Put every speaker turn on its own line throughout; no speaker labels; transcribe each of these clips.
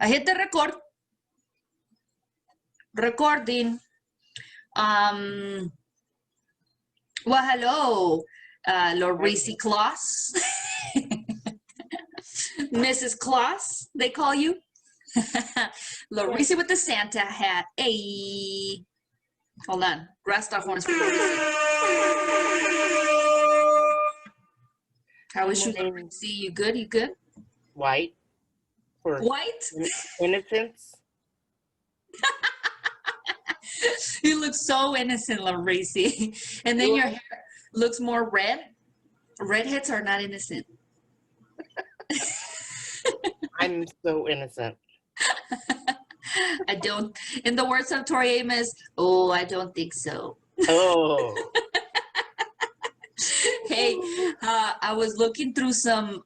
I hit the record. Recording. Well, hello, Laureezy Claus. Mrs. Claus, they call you. Laureezy with the Santa hat. Hey. Hold on. Rest off horns for Laureezy. How is you, Laureezy? You good? You good?
White. For
White?
Innocence.
You look so innocent, Laureezy. And then your hair looks more red. Redheads are not innocent.
I'm so innocent.
I don't. In the words of Tori Amos, oh, I don't think so.
Oh.
Hey, I was looking through some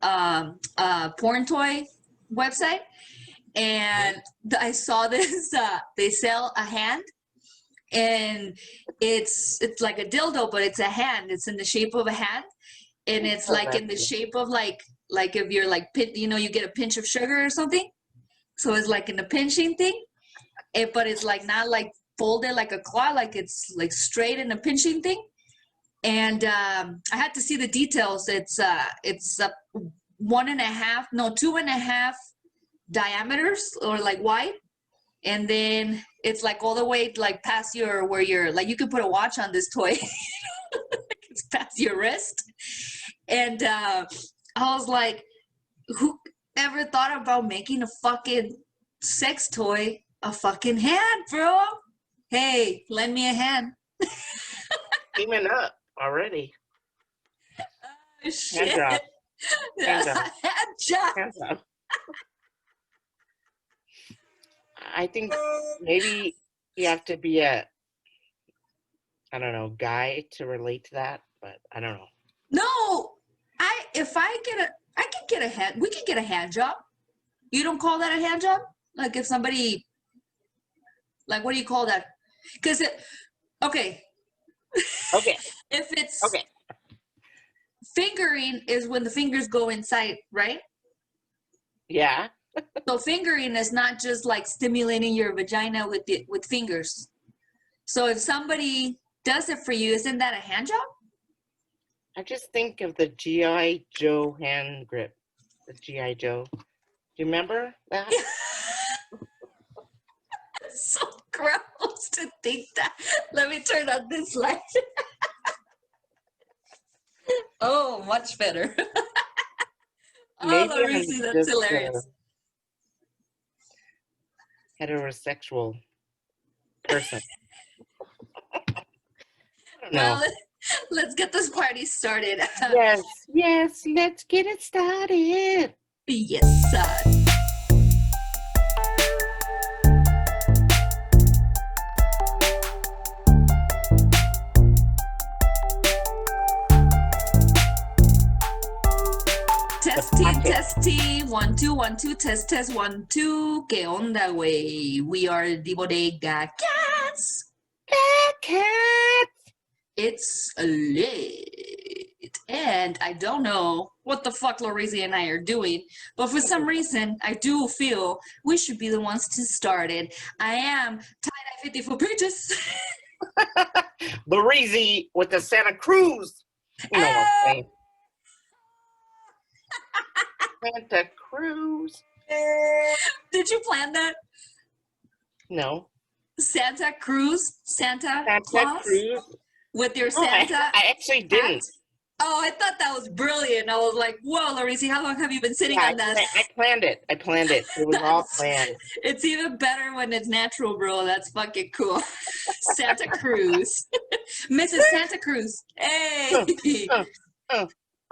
porn toy website, and I saw this. They sell a hand, and it's like a dildo, but it's a hand. It's in the shape of a hand, and it's like in the shape of like if you're like you get a pinch of sugar or something. So it's like in a pinching thing, but it's like not like folded like a claw, like it's like straight in a pinching thing. And I had to see the details. It's 2.5 diameters or like wide, and then it's like all the way like past where you're like you could put a watch on this toy. It's past your wrist, and I was like, who ever thought about making a fucking sex toy a fucking hand, bro? Hey, lend me a hand.
Teaming up already.
Oh, shit.
Hand job. Hand job.
Hand job.
Hand job. I think maybe you have to be a, I don't know, guy to relate to that, but I don't know.
No, I can get a hand. We can get a hand job. You don't call that a hand job? Like if somebody, like what do you call that? Because okay.
Okay.
If it's
okay.
Fingering is when the fingers go inside, right?
Yeah.
So fingering is not just like stimulating your vagina with fingers. So if somebody does it for you, isn't that a hand job?
I just think of the G.I. Joe hand grip. The G.I. Joe. Do you remember that?
It's so gross to think that. Let me turn on this light. Oh, much better. Oh, Laureezy, that's hilarious.
Heterosexual person.
Well, let's get this party started.
Yes, let's get it started.
Yes, sir. Testing, 1 2 1 2, test 1 2. ¿Qué onda, güey? We are the Bodega Cats.
Cats.
It's late, and I don't know what the fuck Laureezy and I are doing, but for some reason, I do feel we should be the ones to start it. I am tie-dye 50 for Pchs.
Laureezy with the Santa Cruz. You know what I'm saying. Santa Cruz.
Did you plan that?
No.
Santa Cruz? Santa Claus?
Cruz.
With your Santa
I actually didn't.
hat? Oh, I thought that was brilliant. I was like, whoa, Laureezy, how long have you been sitting on that?
I planned it. It was all planned. It's
even better when it's natural, bro. That's fucking cool. Santa Cruz. Mrs. Santa Cruz. Hey.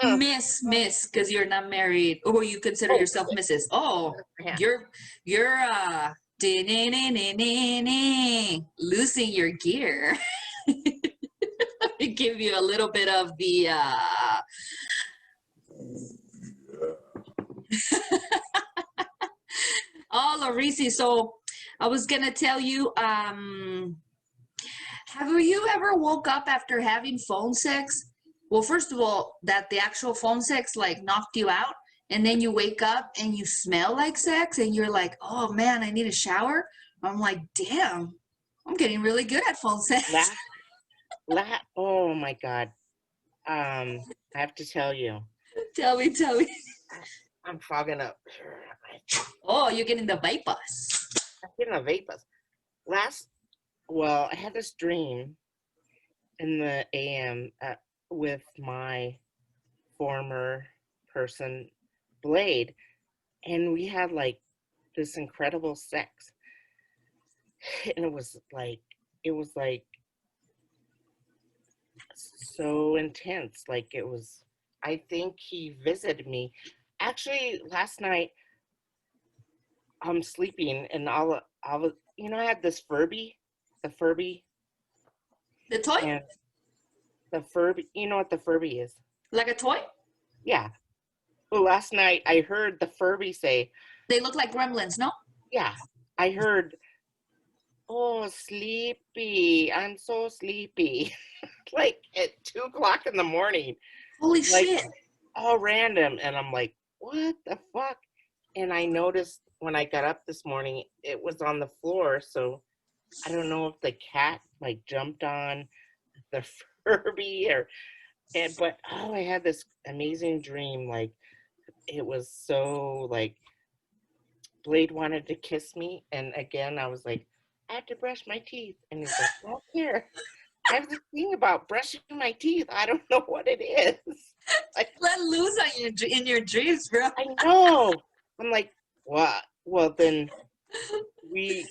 Miss, because you're not married, or you consider yourself Mrs. Oh, you're losing your gear. Let me give you a little bit of the Oh, Laureezy, so I was gonna tell you, have you ever woke up after having phone sex? Well, first of all, that the actual phone sex like knocked you out, and then you wake up and you smell like sex and you're like, oh man, I need a shower. I'm like, damn, I'm getting really good at phone sex.
Oh my God. I have to tell you.
Tell me.
I'm fogging up.
Oh, you're getting the vapors.
I'm getting a vapors. I had this dream in the AM with my former person, Blade, and we had like this incredible sex. And it was like so intense. Like it was, I think he visited me. Actually, last night I'm sleeping and I had this the Furby,
The toy?
and the Furby, you know what the Furby is?
Like a toy?
Yeah. Well, last night I heard the Furby say,
They look like gremlins, no?
yeah, I heard, oh, sleepy, I'm so sleepy. Like at 2 o'clock in the morning,
Holy
like
shit.
all random. And I'm like, what the fuck? And I noticed when I got up this morning, it was on the floor. So I don't know if the cat like jumped on the Furby but I had this amazing dream. Like it was so like Blade wanted to kiss me. And again, I was like, I have to brush my teeth. And he's like, well, here, I have this thing about brushing my teeth. I don't know what it is. Like,
Let loose on in your dreams, bro.
I know. I'm like, what? Well, then we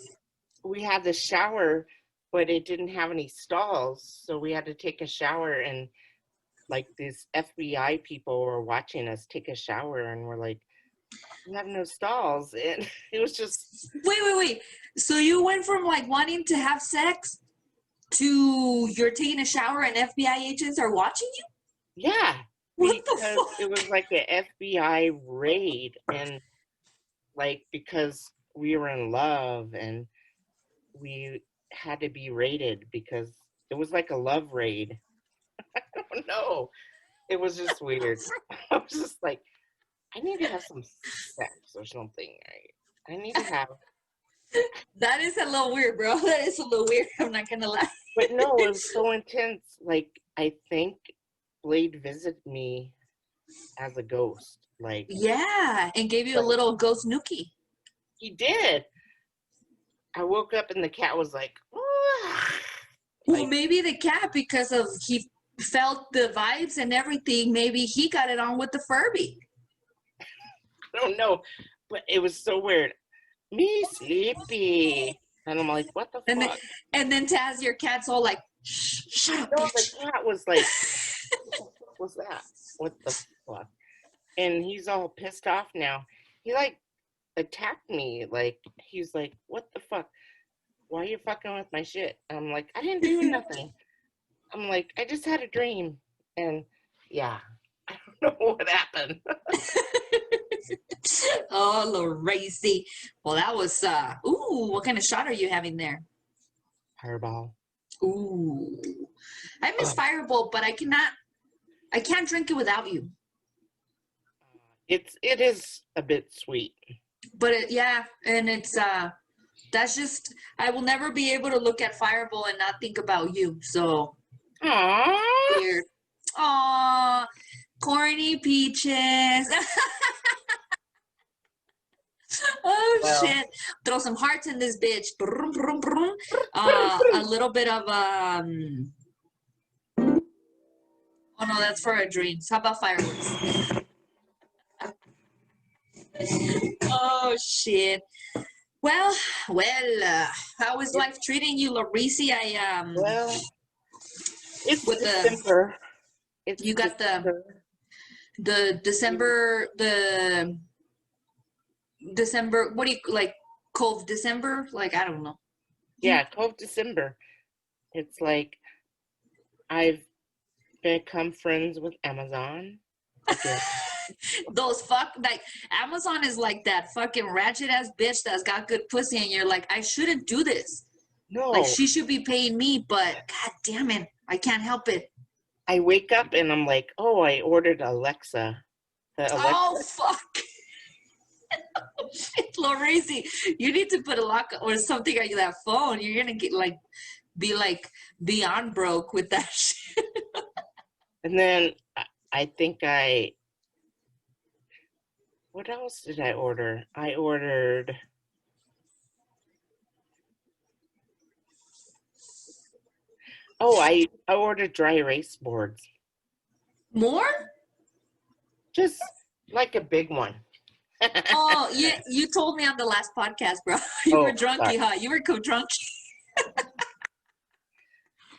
had the shower, but it didn't have any stalls, so we had to take a shower. And like these FBI people were watching us take a shower, and we're like, we have no stalls. And it was just
Wait. So you went from like wanting to have sex to you're taking a shower and FBI agents are watching you?
yeah,
What the
because
fuck?
it was like an FBI raid, and like because we were in love and we had to be raided because it was like a love raid. I don't know. It was just weird. I was just like, I need to have some sex or something. I need to have.
That is a little weird, bro. That is a little weird. I'm not gonna lie.
But no, it was so intense. Like I think Blade visited me as a ghost. Like
Yeah, and gave you a little ghost nookie.
he did. I woke up and the cat was like,
Well, maybe the cat, because of he felt the vibes and everything, maybe he got it on with the Furby.
I don't know, but it was so weird. Me sleepy, and I'm like, what the fuck?
And then Taz, your cat's all like, shh, shut up,
No,
bitch.
the cat was like, what was that? What the fuck? And he's all pissed off now. He like attacked me. Like he's like, what the fuck? Why are you fucking with my shit? And I'm like, I didn't do nothing. I'm like, I just had a dream. And yeah, I don't know what happened.
Oh, Laureezy. Well, that was ooh, what kind of shot are you having there?
Fireball.
Ooh. I miss Fireball, but I can't drink it without you.
It is a bit sweet.
But yeah, and it's that's just, I will never be able to look at Fireball and not think about you. So
Aww.
weird. Aw, corny peaches. Oh,
Well,
shit. Throw some hearts in this bitch. Brum, brum, brum. A little bit of oh no, that's for our dreams. How about fireworks? Oh shit. Well, how is life treating you, Laureezy?
well, it's
with
December.
You got the December, what do you like, Cove December? Like, I don't know.
Yeah, 12 December. It's like I've become friends with Amazon. Okay.
Those like Amazon is like that fucking ratchet ass bitch that's got good pussy, and you're like, I shouldn't do this.
No.
Like, she should be paying me, but god damn it, I can't help it.
I wake up and I'm like, oh, I ordered Alexa. The
Oh,
electric.
fuck. Shit, Laureezy, you need to put a lock or something on that phone. You're gonna get be beyond broke with that shit.
And then I think what else did I order? I ordered, I ordered dry erase boards.
More?
Just like a big one.
Oh, you told me on the last podcast, bro. You were drunky,
sorry.
huh? You were drunky.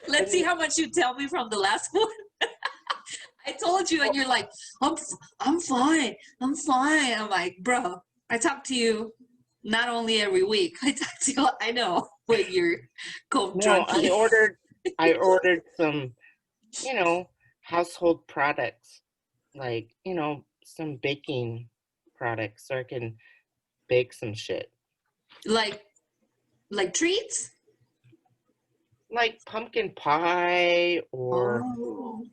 Let's see how much you tell me from the last one. I told you, and you're like, I'm fine. I'm fine. I'm like, bro, I talk to you not only every week. I talk to you. I know when you're
No,
drunky.
I ordered some, household products, like, some baking products so I can bake some shit.
like treats.
Like pumpkin pie, or
Oh,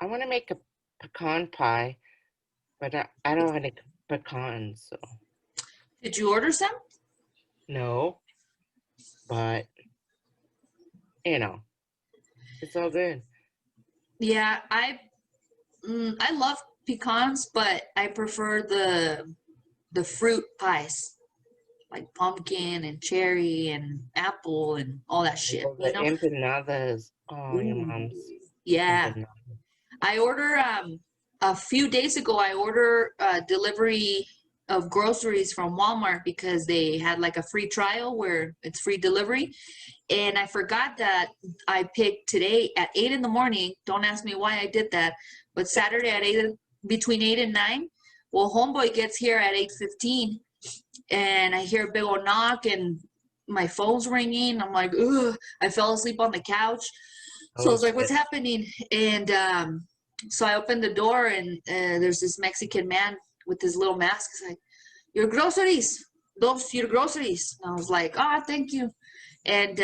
I want to make a pecan pie, but I don't have any pecans, so
did you order some?
no. But it's all good.
Yeah, I love pecans, but I prefer the fruit pies, like pumpkin and cherry and apple and all that shit.
Oh, the empanadas. Oh, your
Ooh,
mom's
yeah.
empanadas.
I order a few days ago. I order delivery of groceries from Walmart because they had like a free trial where it's free delivery, and I forgot that I picked today at 8 in the morning. Don't ask me why I did that, but Saturday at 8, between 8 and 9. Well, homeboy gets here at 8:15, and I hear a big old knock, and my phone's ringing. I'm like, ugh. I fell asleep on the couch. So I
Oh
was like, what's
shit.
happening? And so I opened the door, and there's this Mexican man with his little mask. He's like, your groceries, your groceries. And I was like, thank you. And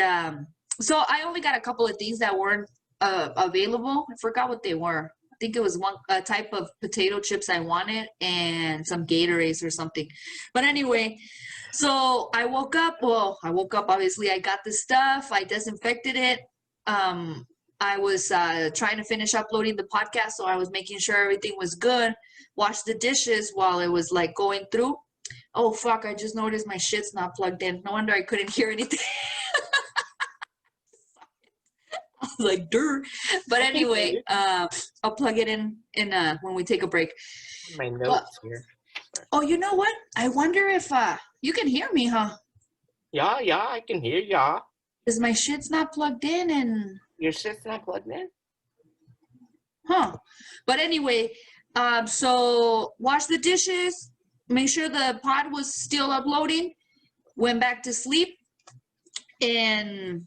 so I only got a couple of things that weren't available. I forgot what they were. I think it was one type of potato chips I wanted and some Gatorades or something. But anyway, so I woke up. Well, I woke up, obviously. I got the stuff. I disinfected it. I was trying to finish uploading the podcast, so I was making sure everything was good. Washed the dishes while it was like going through. Oh, fuck, I just noticed my shit's not plugged in. No wonder I couldn't hear anything. I was like, dirt. But
I can hear
anyway,
you.
I'll plug it in when we take a break.
My
But,
notes here.
oh, you know what? I wonder if you can hear me, huh?
Yeah, I can hear ya.
Because my shit's not plugged in and,
Your shit's not plugged in?
huh. But anyway, so wash the dishes, make sure the pod was still uploading, went back to sleep, and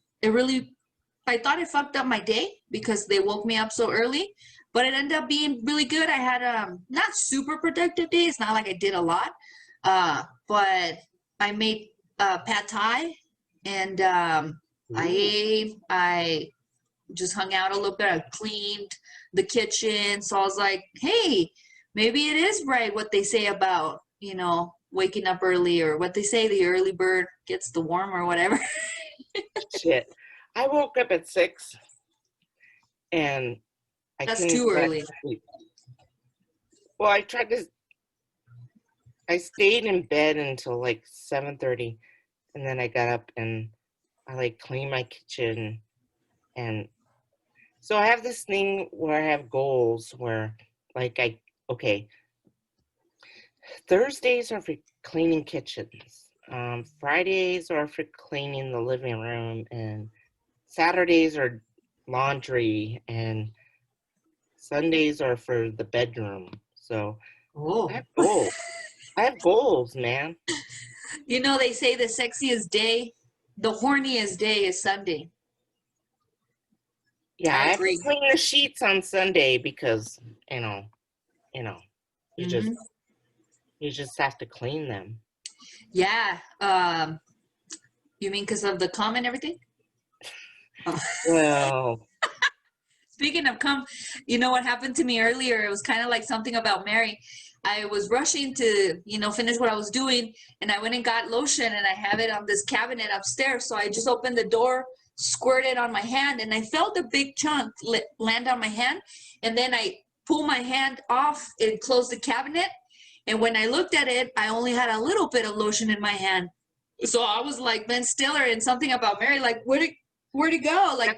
I thought it fucked up my day because they woke me up so early, but it ended up being really good. I had not super productive day. It's not like I did a lot, but I made pad thai, and I
Ooh.
ate. I just hung out a little bit. I cleaned the kitchen, so I was like, hey, maybe it is right what they say about waking up early, or what they say, the early bird gets the worm or whatever.
Shit. I woke up at 6 and I
That's
couldn't
too
go back
early.
to sleep. Well, I stayed in bed until like 7:30, and then I got up and I like cleaned my kitchen. And so I have this thing where I have goals where like okay, Thursdays are for cleaning kitchens. Fridays are for cleaning the living room, and Saturdays are laundry, and Sundays are for the bedroom. So I
Oh.
have goals. I have goals, man.
They say the horniest day is Sunday.
Yeah,
I
I have to
agree.
clean the sheets on Sunday because you know, you know, you just
Hmm.
you just have to clean them.
Yeah. You mean because of the cum and everything? Oh.
Well,
Speaking of cum, you know what happened to me earlier? It was kind of like something about Mary. I was rushing to, finish what I was doing, and I went and got lotion, and I have it on this cabinet upstairs. So I just opened the door, squirted on my hand, and I felt a big chunk land on my hand. And then I pulled my hand off and closed the cabinet. And when I looked at it, I only had a little bit of lotion in my hand. So I was like Ben Stiller and something about Mary, like, where'd it go? Like,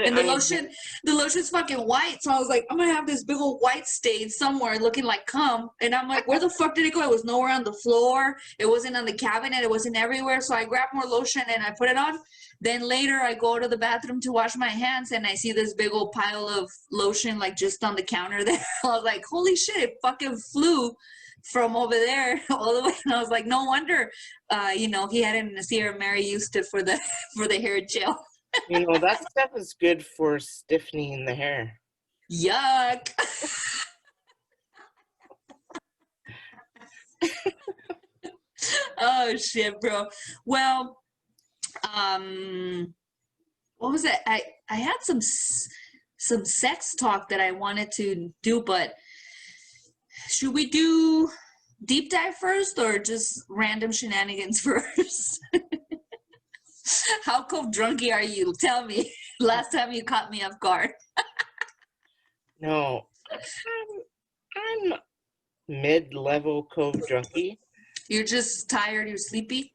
and the lotion's fucking white. So I was like, I'm gonna have this big old white stain somewhere looking like cum. And I'm like, where the fuck did it go? It was nowhere on the floor. It wasn't on the cabinet. It wasn't everywhere. So I grabbed more lotion and I put it on. Then later I go to the bathroom to wash my hands and I see this big old pile of lotion like just on the counter there. I was like, holy shit, it fucking flew from over there all the way. And I was like, no wonder, he had it in his ear. Mary used it for the hair gel.
That stuff is good for stiffening the hair.
Yuck. Oh shit, bro. Well, what was it? I had some sex talk that I wanted to do, but should we do deep dive first or just random shenanigans first? How drunky are you? Tell me. Last time you caught me off guard.
No, I'm mid-level drunky.
You're just tired. You're sleepy.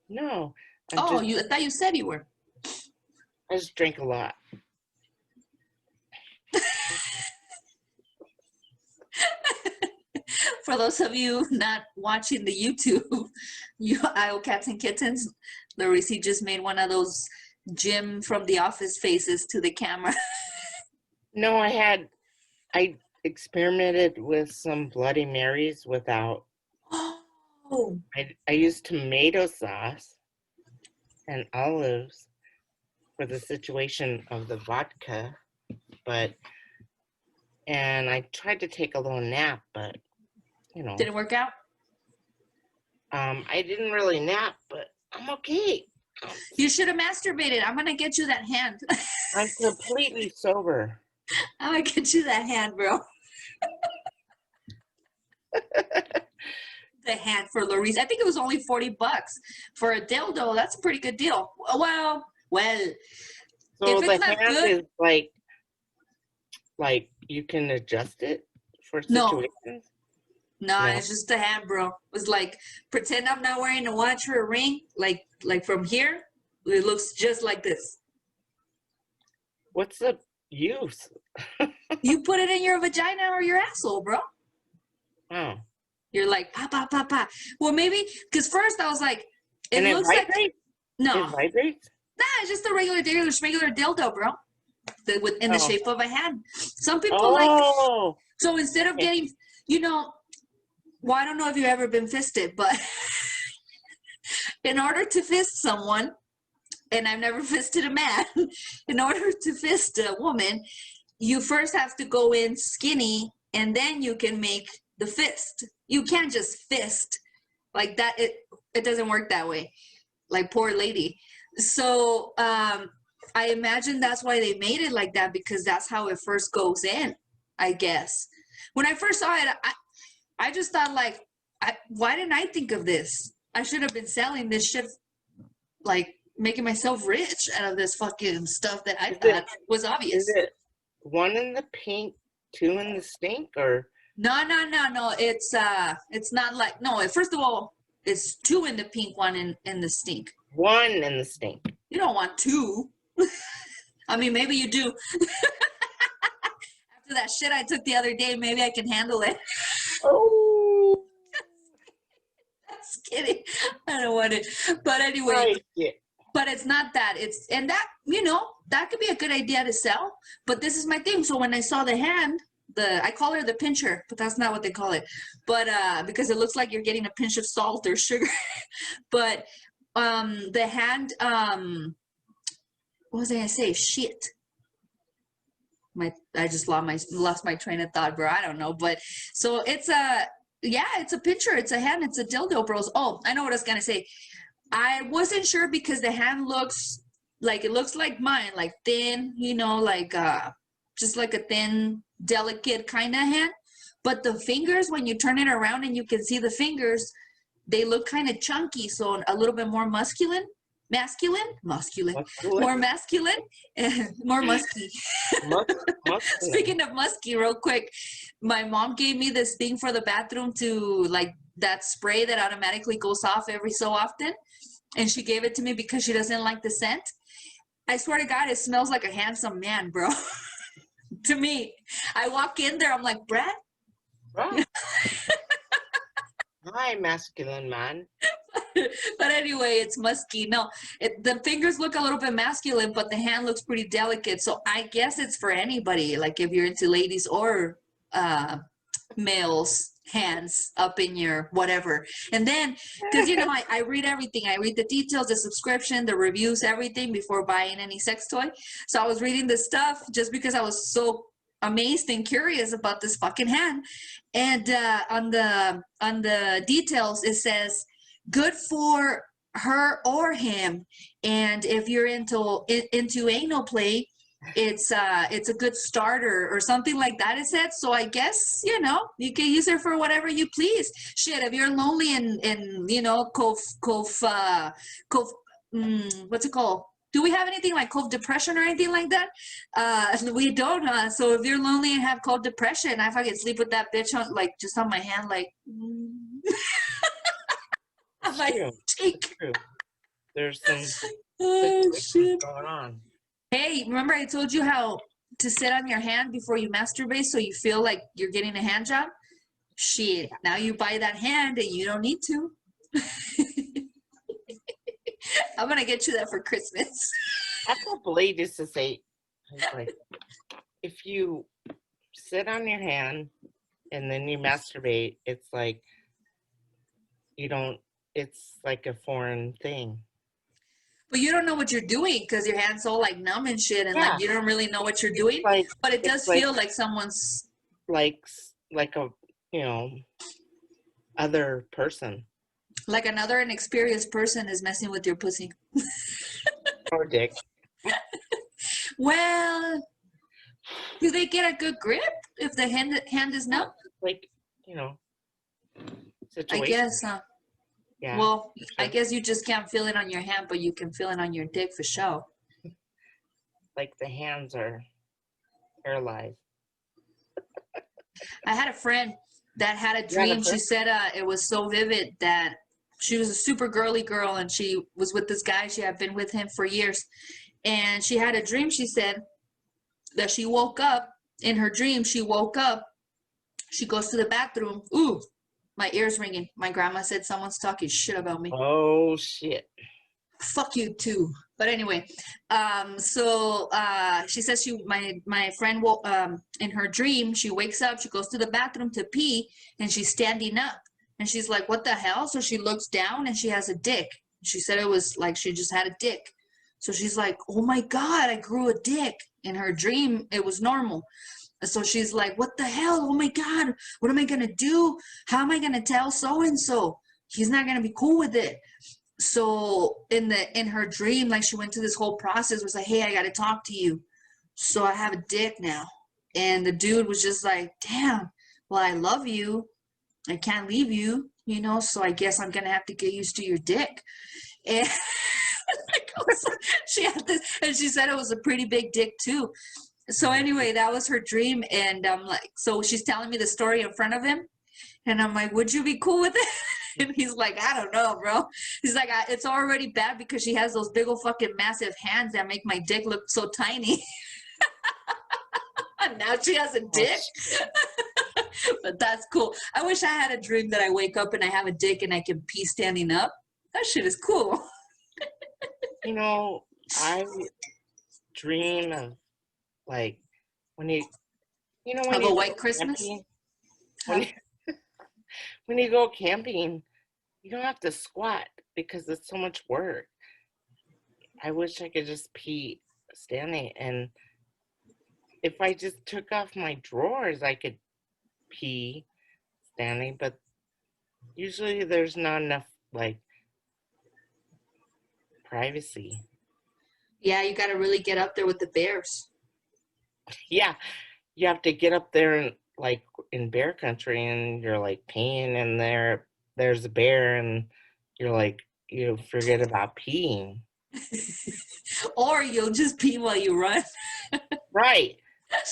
No.
I thought you said you were.
I just drink a lot.
For those of you not watching the YouTube, IO Cats and Kittens, Laureezy just made one of those Jim from The Office faces to the camera.
No, I experimented with some Bloody Marys without.
Oh.
I used tomato sauce and olives for the situation of the vodka, and I tried to take a little nap, but
didn't work out.
I didn't really nap, but I'm okay.
You should have masturbated. I'm gonna get you that hand.
I'm completely sober.
I'm gonna get you that hand, bro. The hand for Laureezy. I think it was only $40 for a dildo. That's a pretty good deal. Well.
So
if it's
the
not
hand
good,
is like you can adjust it for situations.
No, it's just a hand, bro. It's like, pretend I'm not wearing a watch or a ring. Like from here, it looks just like this.
What's the use?
You put it in your vagina or your asshole, bro.
Oh.
You're like, pa, pa, pa, pa. Well, maybe, because first I was like,
it looks like... No. It vibrates?
Nah, it's just a regular dildo, bro. In the shape of a hand. Some people like... So instead of getting, well, I don't know if you've ever been fisted, but in order to fist someone, and I've never fisted a man, in order to fist a woman, you first have to go in skinny, and then you can make the fist. You can't just fist like that. It doesn't work that way. Like, poor lady. So I imagine that's why they made it like that, because that's how it first goes in, I guess. When I first saw it, I just thought, like, why didn't I think of this? I should have been selling this shit, like, making myself rich out of this fucking stuff that I thought was obvious.
Is it one in the pink, two in the stink, or?
No. It's not like, no, first of all, it's two in the pink, one in the stink.
One in the stink.
You don't want two. I mean, maybe you do. After that shit I took the other day, maybe I can handle it.
Oh.
Just kidding. I don't want it. But anyway. But it's not that. And that, that could be a good idea to sell. But this is my thing. So when I saw the hand, I call her the pincher, but that's not what they call it. But because it looks like you're getting a pinch of salt or sugar. But the hand, what was I gonna say? Shit. I just lost my train of thought, bro. I don't know. But so it's a pincher, it's a hand, it's a dildo, bros. Oh, I know what I was gonna say. I wasn't sure because the hand looks like it looks like mine, like thin, like just like a thin, delicate kind of hand. But the fingers, when you turn it around and you can see the fingers, they look kind of chunky, so a little bit more masculine, more masculine, more musky. Speaking of musky, real quick, my mom gave me this thing for the bathroom to like that spray that automatically goes off every so often, and she gave it to me because she doesn't like the scent. I swear to God, it smells like a handsome man, bro. To me, I walk in there, I'm like, Brad.
Right. Hi, masculine man.
But anyway, it's musky. No, the fingers look a little bit masculine, but the hand looks pretty delicate. So I guess it's for anybody, like if you're into ladies or males' hands up in your whatever. And then, because I read everything. I read the details, the subscription, the reviews, everything before buying any sex toy. So I was reading this stuff just because I was so amazed and curious about this fucking hand. And on the details, it says good for her or him, and if you're into anal play, it's a good starter or something like that, it said. So I guess you can use it for whatever you please. Shit, if you're lonely and what's it called, do we have anything like cold depression or anything like that? We don't. So if you're lonely and have cold depression, I fucking sleep with that bitch on, like, just on my hand, like on my cheek.
There's some
shit
going on.
Hey, remember I told you how to sit on your hand before you masturbate so you feel like you're getting a hand job? Shit, now you buy that hand and you don't need to. I'm gonna get you that for Christmas.
I can't believe this to say, like, if you sit on your hand and then you masturbate, it's like it's like a foreign thing.
But you don't know what you're doing because your hand's all like numb and shit, and like you don't really know what you're doing. But it does feel like someone's
like a other person.
Like another inexperienced person is messing with your pussy.
Or dick.
Well, do they get a good grip if the hand is numb?
Like, situation.
I guess.
Yeah.
Well, sure. I guess you just can't feel it on your hand, but you can feel it on your dick for sure.
Like the hands are paralyzed.
I had a friend that had a dream. She said it was so vivid that she was a super girly girl and she was with this guy. She had been with him for years. And she had a dream, she said, that she woke up. In her dream, she woke up. She goes to the bathroom. Ooh, my ear's ringing. My grandma said someone's talking shit about me.
Oh, shit.
Fuck you too. But anyway, so she says my friend in her dream, she wakes up, she goes to the bathroom to pee, and she's standing up. And she's like, what the hell? So she looks down and she has a dick. She said it was like she just had a dick. So she's like, oh my God, I grew a dick. In her dream, it was normal. So she's like, what the hell? Oh my God, what am I going to do? How am I going to tell so-and-so? He's not going to be cool with it. So in her dream, like she went through this whole process, was like, hey, I got to talk to you. So I have a dick now. And the dude was just like, damn, well, I love you. I can't leave you, so I guess I'm going to have to get used to your dick. And she had this, and she said it was a pretty big dick too. So anyway, that was her dream. And I'm like, so she's telling me the story in front of him. And I'm like, would you be cool with it? And he's like, I don't know, bro. He's like, it's already bad because she has those big old fucking massive hands that make my dick look so tiny. And now she has a dick. But that's cool. I wish I had a dream that I wake up and I have a dick and I can pee standing up. That shit is cool.
I dream of like when you
of a white Christmas.
Camping, when you go camping, you don't have to squat because it's so much work. I wish I could just pee standing, and if I just took off my drawers, I could pee standing, but usually there's not enough like privacy.
Yeah, you got to really get up there with the bears.
Yeah, you have to get up there and like in bear country, and you're like peeing, and there's a bear, and you're like you forget about peeing.
Or you'll just pee while you run.
Right.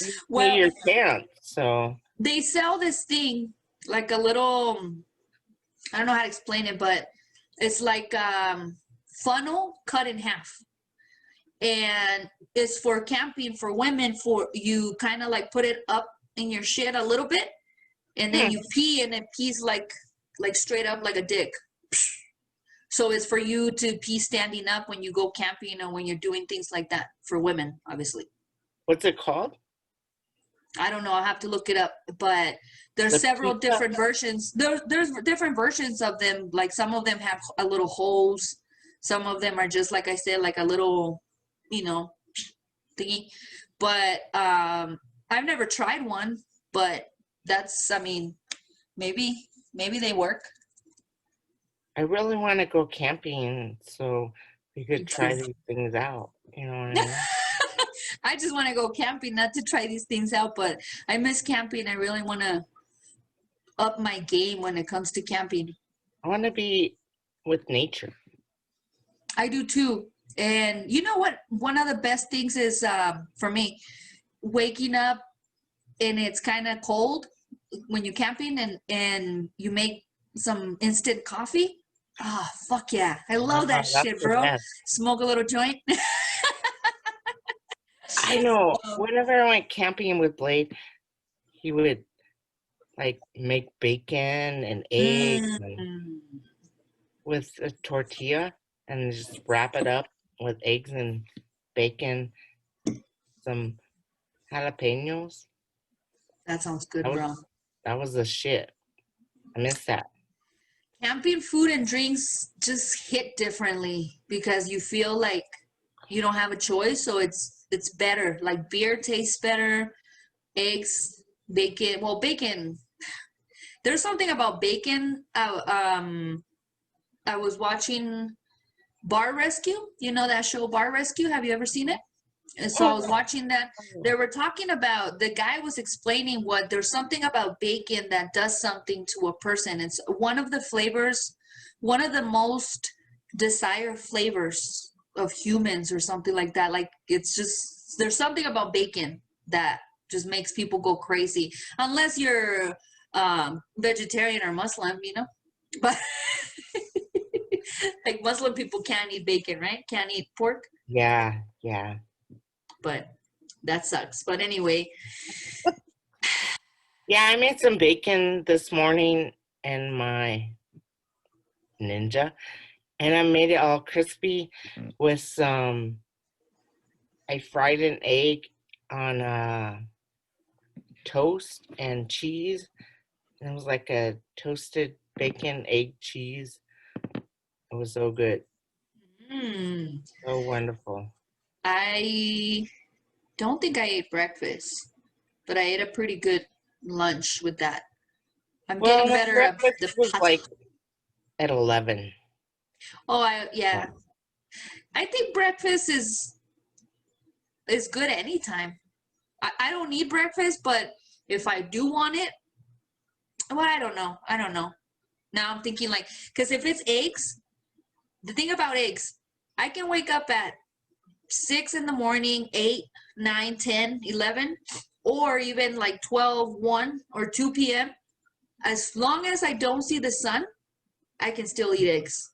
You pee
Well,
your pants. So
they sell this thing like a little, I don't know how to explain it, but it's like funnel cut in half. And it's for camping for women, for you kind of like put it up in your shit a little bit, and then you pee, and it pees like straight up like a dick. So it's for you to pee standing up when you go camping or when you're doing things like that, for women, obviously.
what's it called?
I don't know. I'll have to look it up. But there's
The
several
pee cup?
different versions. There's different versions of them. Like some of them have a little holes. Some of them are just, like I said, like a little, thingy. But I've never tried one. But that's, I mean, maybe they work.
I really want to go camping, so we could try these things out. You know what I mean?
I just want to go camping, not to try these things out, but I miss camping. I really want to up my game when it comes to camping.
I want to be with nature.
I do too. And you know what? One of the best things is for me, waking up and it's kind of cold when you're camping, and you make some instant coffee. Ah, oh, fuck yeah. I love that
That's
shit,
the
bro.
best.
Smoke a little joint.
I know. Whenever I went camping with Blade, he would like make bacon and eggs and with a tortilla, and just wrap it up with eggs and bacon, some jalapenos.
That sounds good, bro.
That was the shit. I miss that.
Camping food and drinks just hit differently because you feel like you don't have a choice, so it's better. Like beer tastes better, eggs, bacon. Well, bacon. There's something about bacon. I was watching Bar Rescue. You know that show, Bar Rescue? Have you ever seen it? And so I was watching that. They were talking about, the guy was explaining what, there's something about bacon that does something to a person. It's one of the flavors, one of the most desired flavors of humans or something like that. Like, it's just, there's something about bacon that just makes people go crazy. Unless you're vegetarian or Muslim, But like Muslim people can't eat bacon, right? Can't eat pork.
Yeah.
But that sucks. But anyway.
Yeah, I made some bacon this morning in my Ninja, and I made it all crispy with some, I fried an egg on toast and cheese, and it was like a toasted bacon, egg, cheese. It was so good. So wonderful.
I don't think I ate breakfast, but I ate a pretty good lunch with that. I'm getting better at the
was
pasta.
like at 11.
Oh, yeah. I think breakfast is good anytime. I don't need breakfast, but if I do want it, well, I don't know. Now I'm thinking like, because if it's eggs, the thing about eggs, I can wake up at 6 in the morning, 8, 9, 10, 11, or even like 12, 1, or 2 p.m. As long as I don't see the sun, I can still eat eggs.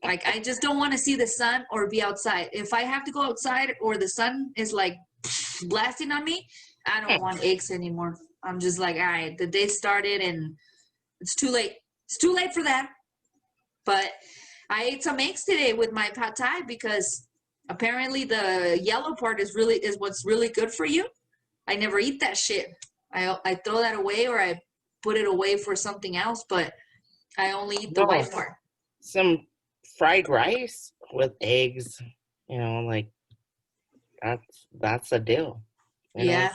Like, I just don't want to see the sun or be outside. If I have to go outside or the sun is like blasting on me, I don't want eggs anymore. I'm just like, all right, the day started and it's too late. It's too late for that. But I ate some eggs today with my pad thai because apparently the yellow part is what's really good for you. I never eat that shit. I throw that away, or I put it away for something else, but I only eat the white part.
Some fried rice with eggs, like that's a deal.
Yeah.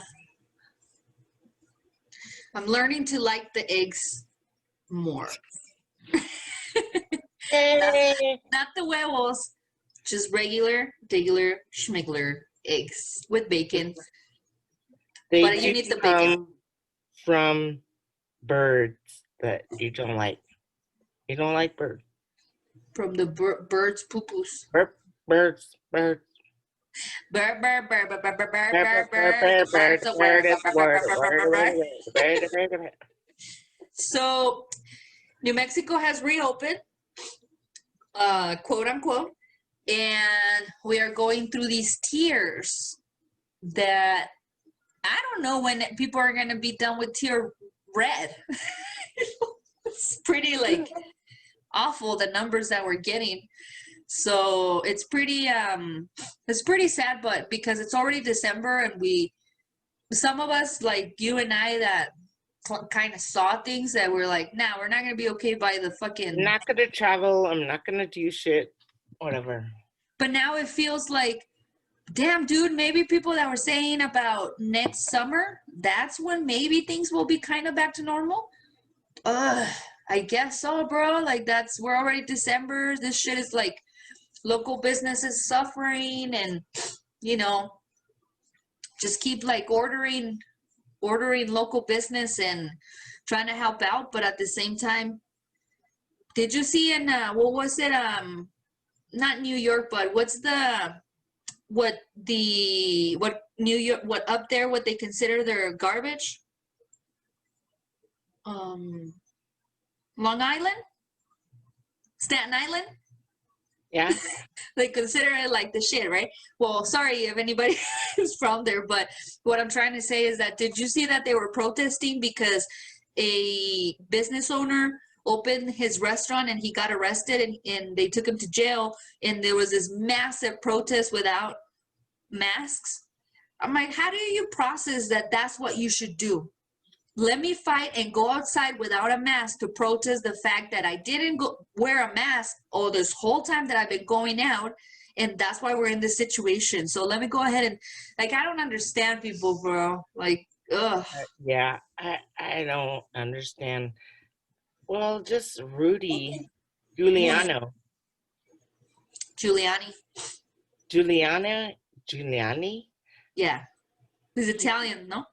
I'm learning to like the eggs more. Not the huevos. Just regular schmigler eggs with bacon.
They
But
do
you need the bacon.
come from birds that you don't like. You don't like birds.
From the birds' poo-poos.
Birds.
Bird. That's a word. So, New Mexico has reopened, quote unquote, and we are going through these tiers that I don't know when people are going to be done with tier red. It's pretty like awful, the numbers that we're getting. So it's pretty sad, but because it's already December and some of us like you and I that kind of saw things that we're like, nah, we're not gonna be okay by the fucking.
I'm not gonna travel. I'm not gonna do shit. Whatever.
But now it feels like, damn, dude, maybe people that were saying about next summer, that's when maybe things will be kind of back to normal. I guess so, bro. Like we're already December. This shit is like local businesses suffering, and just keep like ordering local business and trying to help out, but at the same time, did you see in what was it, not New York, but what New York, what up there, what they consider their garbage, Long Island, Staten Island?
Yeah.
They consider it like the shit, right? Well, sorry if anybody is from there, but what I'm trying to say is that, did you see that they were protesting because a business owner opened his restaurant and he got arrested, and they took him to jail, and there was this massive protest without masks? I'm like, how do you process that that's what you should do? Let me fight and go outside without a mask to protest the fact that I didn't wear a mask all this whole time that I've been going out, and that's why we're in this situation. So let me go ahead and, like, I don't understand people, bro. Like, ugh.
Yeah, I don't understand. Well, just Rudy Giuliani. Giuliani?
Yeah. He's Italian, no?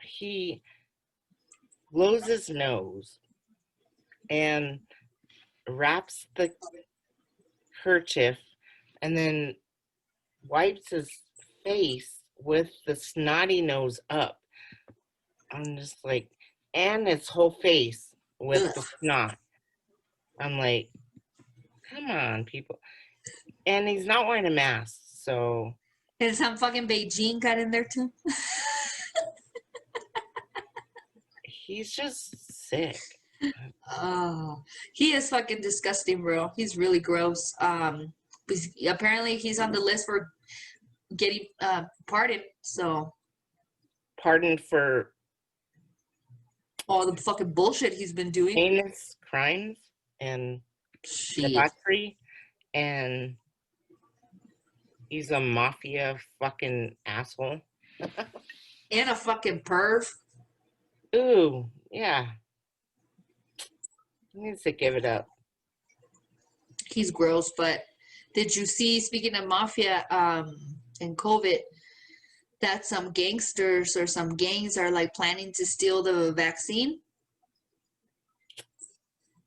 He blows his nose and wraps the kerchief and then wipes his face with the snotty nose up. I'm just like, and his whole face with the snot. I'm like, come on, people. And he's not wearing a mask, so.
And some fucking Beijing got in there too.
He's just sick.
Oh, he is fucking disgusting, bro. He's really gross. Apparently he's on the list for getting pardoned. So.
Pardoned for
all the fucking bullshit he's been doing.
Heinous crimes and debauchery, and he's a mafia fucking asshole.
And a fucking perv.
Ooh, yeah. He needs to give it up.
He's gross, but did you see, speaking of mafia and COVID, that some gangsters or some gangs are like planning to steal the vaccine?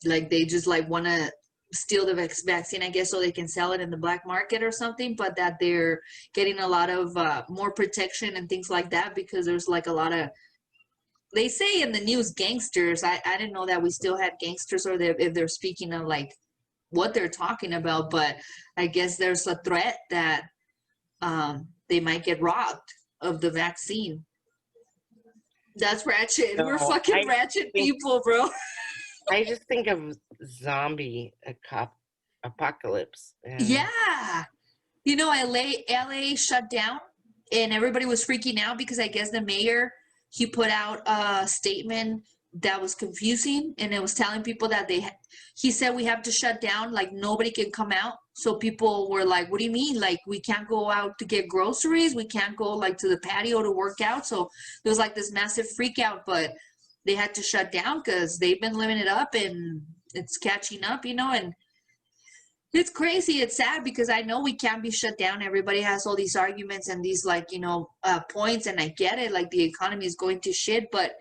Like they just like want to steal the vaccine, I guess, so they can sell it in the black market or something, but that they're getting a lot of more protection and things like that, because there's like a lot of, they say in the news, gangsters. I didn't know that we still had gangsters, or if they're speaking of like what they're talking about, but I guess there's a threat that they might get robbed of the vaccine. That's ratchet. We're fucking ratchet people, bro.
I just think of zombie apocalypse.
Yeah. You know, LA shut down and everybody was freaking out because I guess the mayor, he put out a statement that was confusing, and it was telling people that he said we have to shut down, like nobody can come out. So people were like, what do you mean? Like we can't go out to get groceries, we can't go like to the patio to work out. So there was like this massive freak out, but they had to shut down because they've been living it up and it's catching up, you know. And It's crazy. It's sad because I know we can't be shut down. Everybody has all these arguments and these like, points, and I get it. Like the economy is going to shit, but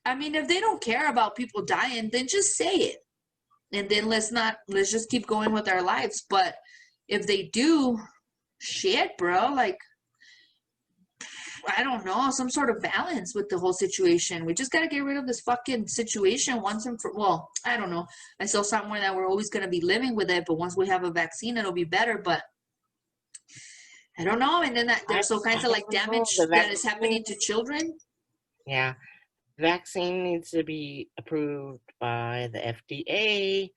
I mean, if they don't care about people dying, then just say it. And then let's just keep going with our lives. But if they do, shit, bro, like, I don't know, some sort of balance with the whole situation. We just got to get rid of this fucking situation once and for, well, I don't know. I saw somewhere that we're always going to be living with it, but once we have a vaccine, it'll be better. But I don't know. And then there's all kinds of like damage that is happening to children.
Yeah. Vaccine needs to be approved by the FDA,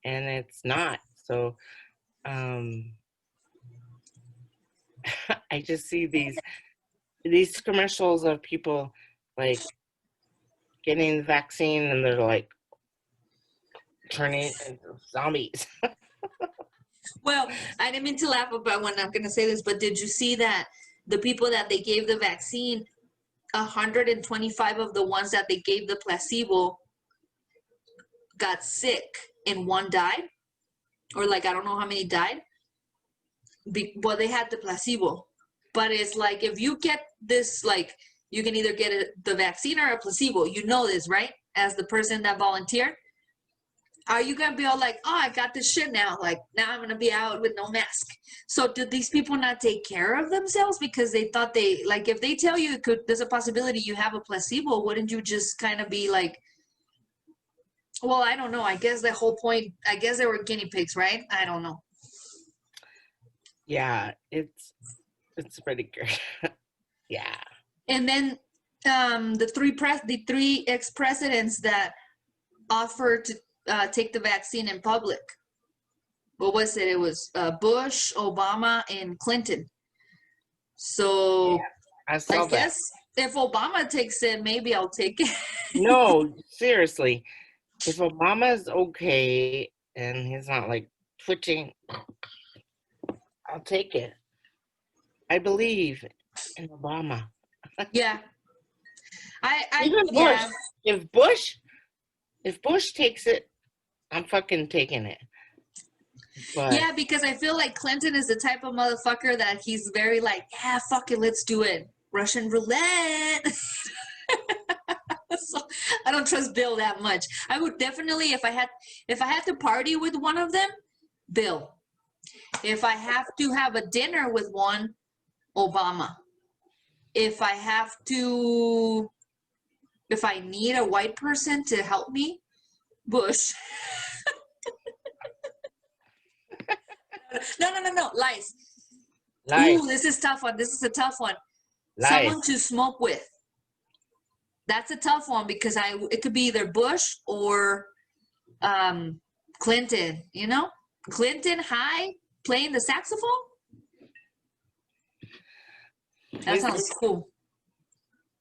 and it's not. So I just see these commercials of people like getting the vaccine and they're like turning into zombies.
Well, I didn't mean to laugh about when I'm going to say this, but did you see that the people that they gave the vaccine, 125 of the ones that they gave the placebo got sick and one died? Or like, I don't know how many died. Well, they had the placebo. But it's like, if you get this, like, you can either get the vaccine or a placebo. You know this, right? As the person that volunteered. Are you going to be all like, oh, I got this shit now. Like, now I'm going to be out with no mask. So did these people not take care of themselves because they thought like, if they tell you there's a possibility you have a placebo, wouldn't you just kind of be like, well, I don't know. I guess the whole point, I guess they were guinea pigs, right? I don't know.
Yeah, it's pretty good. Yeah.
And then the three ex-presidents that offered to take the vaccine in public. What was it? It was Bush, Obama, and Clinton. So
yeah, I
guess if Obama takes it, maybe I'll take it.
No, seriously. If Obama's okay and he's not like twitching, I'll take it. I believe in Obama.
Yeah.
Even Bush. If Bush takes it, I'm fucking taking it. But
yeah, because I feel like Clinton is the type of motherfucker that he's very like, yeah, fuck it, let's do it. Russian roulette. So I don't trust Bill that much. I would definitely, if I had to party with one of them, Bill. If I have to have a dinner with one, Obama. If I need a white person to help me, Bush. No. Lies. Ooh, this is tough one. This is a tough one. Lies. Someone to smoke with. That's a tough one because it could be either Bush or Clinton, Clinton high playing the saxophone. That sounds cool.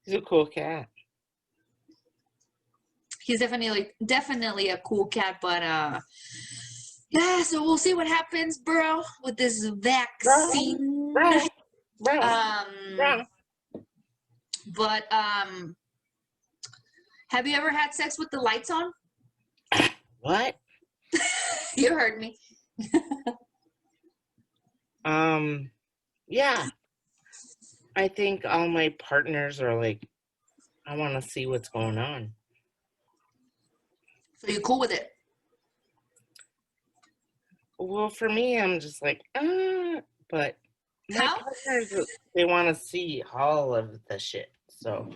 He's a cool cat.
He's definitely a cool cat, but yeah, so we'll see what happens, bro, with this vaccine.
Bro.
But have you ever had sex with the lights on?
What?
You heard me.
Yeah. I think all my partners are like, I want to see what's going on.
So you're cool with it?
Well, for me, I'm just like, but my partners, they want to see all of the shit. So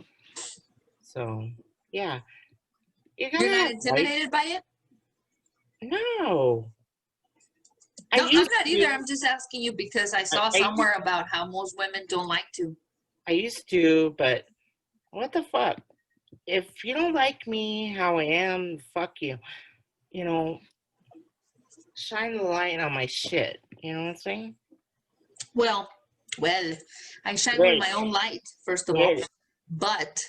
yeah.
You're not intimidated by it?
No.
No, I'm not either. I'm just asking you because I saw somewhere about how most women don't like to.
I used to, but what the fuck? If you don't like me how I am, fuck you. Shine the light on my shit. You know what I'm saying?
Well, I shine with my own light, first of all. But,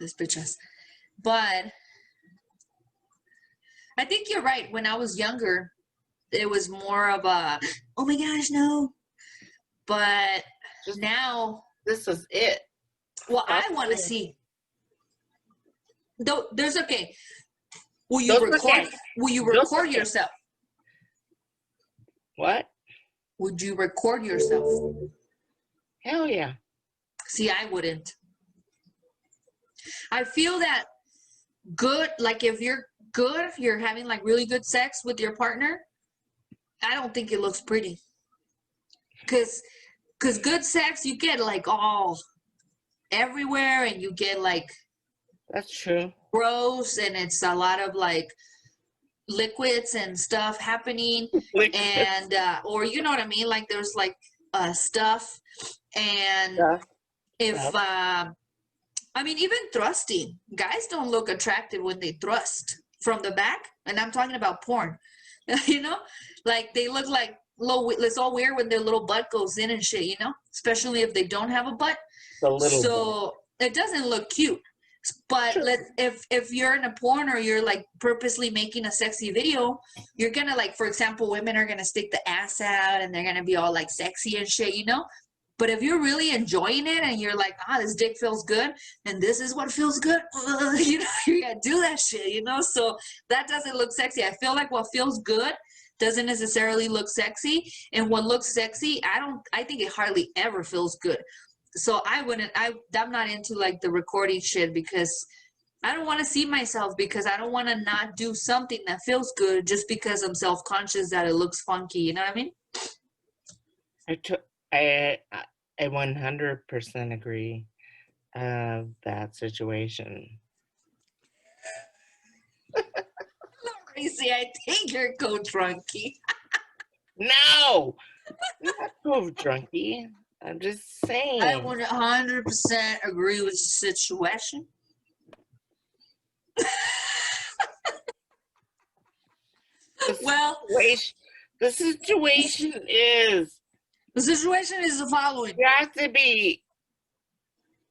this bitch ass. But I think you're right. When I was younger, it was more of a, oh my gosh, no. But now.
This is it.
Well, I want to see. Though, there's okay. Will you record yourself?
What?
Would you record yourself?
Hell yeah.
See, I wouldn't. I feel that good, like if you're good, you're having like really good sex with your partner, I don't think it looks pretty. Cause good sex, you get like all everywhere, and you get like
That's true.
gross, and it's a lot of like liquids and stuff happening, and or you know what I mean, like there's like stuff, and if I mean, even thrusting, guys don't look attractive when they thrust from the back, and I'm talking about porn. You know, like they look like low. It's all weird when their little butt goes in and shit. You know, especially if they don't have a butt. So it doesn't look cute. But if you're in a porn, or you're like purposely making a sexy video, you're gonna, like, for example, women are gonna stick the ass out and they're gonna be all like sexy and shit, you know. But if you're really enjoying it and you're like, this dick feels good, and this is what feels good, you know, you gotta do that shit, you know. So that doesn't look sexy. I feel like what feels good doesn't necessarily look sexy, and what looks sexy, I think it hardly ever feels good. So I'm not into like the recording shit, because I don't want to see myself, because I don't want to not do something that feels good just because I'm self-conscious that it looks funky. You know what I mean?
I 100% agree of that situation.
Laureezy, I think you're co-drunky.
No! Not covdrunky. I'm just saying.
I 100% agree with the situation.
The situation is
the following.
You have to be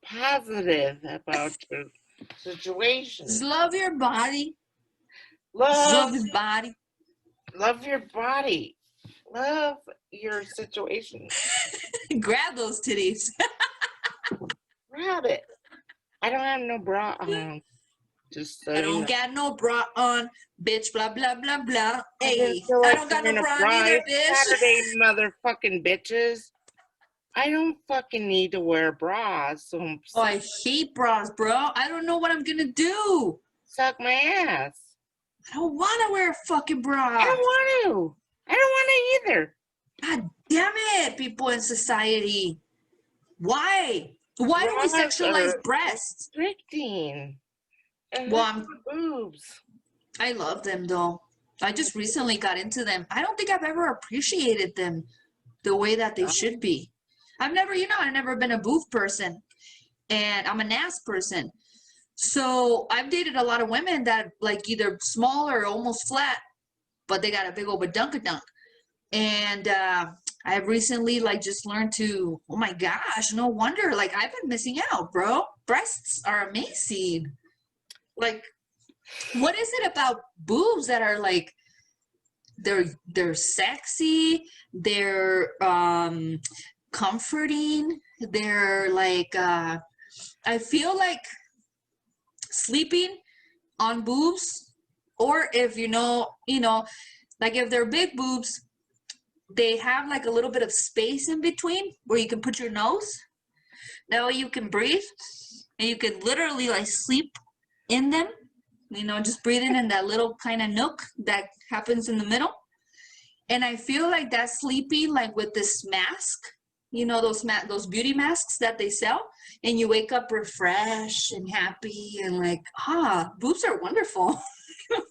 positive about your situation.
Just love your body.
Love
your body.
Love your body. Love your situation.
Grab those titties.
Grab it. I don't have no bra on. Just so
I don't got no bra on, bitch, blah, blah, blah, blah. Hey, I don't got no bra on either, bitch.
Saturday, motherfucking bitches. I don't fucking need to wear bras. So
I hate bras, bro. I don't know what I'm gonna do.
Suck my ass.
I don't want to wear a fucking bra.
I don't want to. I don't want to either.
God damn it, people in society. Why? Why do we sexualize breasts?
Restricting.
Well,
boobs.
I love them, though. I just recently got into them. I don't think I've ever appreciated them the way that they should be. I've never been a boob person, and I'm an ass person. So I've dated a lot of women that like either small or almost flat, but they got a big old badunkadunk. And I've recently like just learned to, oh my gosh, no wonder, like I've been missing out, bro. Breasts are amazing. Like, what is it about boobs that are like, they're sexy, they're comforting, they're like, I feel like sleeping on boobs, or if you know, like if they're big boobs, they have like a little bit of space in between where you can put your nose. That way you can breathe, and you can literally like sleep in them, just breathing in that little kind of nook that happens in the middle. And I feel like that's sleeping like with this mask, those beauty masks that they sell, and you wake up refreshed and happy and like, boobs are wonderful.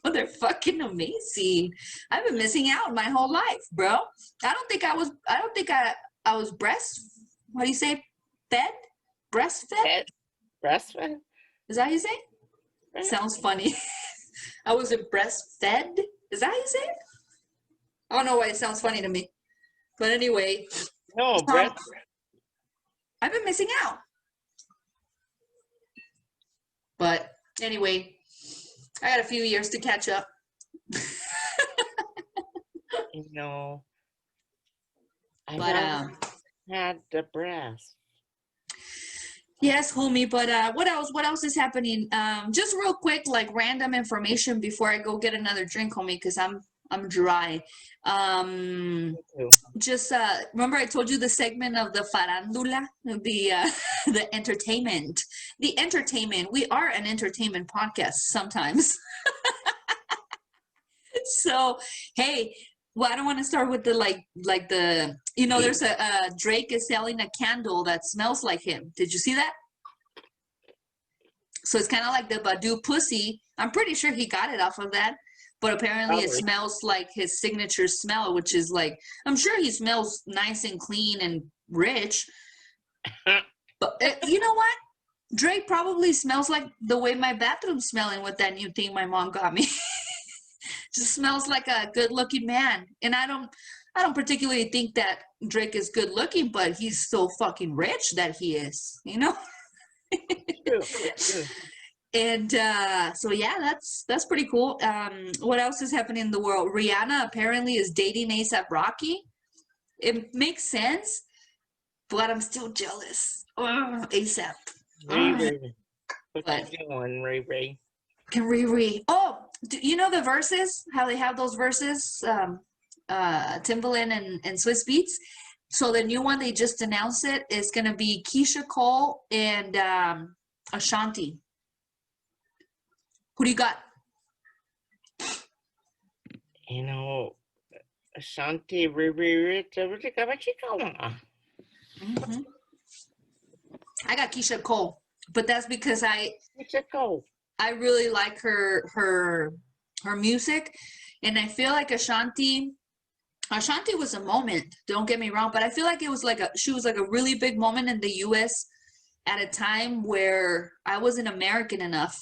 They're fucking amazing. I've been missing out my whole life, bro. I don't think I was what do you say? Breastfed?
Breastfed?
Is that how you say? Sounds funny. I wasn't breastfed. Is that how you say it? I don't know why it sounds funny to me. But anyway.
No,
I've been missing out. But anyway, I got a few years to catch up.
I had the breast.
Yes, homie, but what else is happening? Just real quick, like random information before I go get another drink, homie, because I'm I'm dry.
Me too.
Just remember I told you the segment of the farandula, the the entertainment. The entertainment. We are an entertainment podcast sometimes. So, hey, well, I don't want to start with the like the there's a Drake is selling a candle that smells like him. Did you see that? So it's kind of like the Badu pussy. I'm pretty sure he got it off of that. But apparently it
Probably.
smells like his signature smell, which is like, I'm sure he smells nice and clean and rich. But you know what? Drake probably smells like the way my bathroom's smelling with that new thing my mom got me. Just smells like a good looking man. And I don't particularly think that Drake is good looking, but he's so fucking rich that he is,
True. True.
And so yeah, that's pretty cool. What else is happening in the world? Rihanna apparently is dating ASAP Rocky. It makes sense, but I'm still jealous. ASAP.
Ray Ray. What
But
you doing, Ray Ray?
can Riri? Oh, do you know the verses? How they have those verses? Timbaland and Swiss Beats. So the new one they just announced it is gonna be Keisha Cole and Ashanti. Who do you got?
Ashanti, Ray Ray,
Mm-hmm. I got Keisha Cole, but that's because I really like her music, and I feel like Ashanti was a moment. Don't get me wrong, but I feel like she was like a really big moment in the U.S. at a time where I wasn't American enough,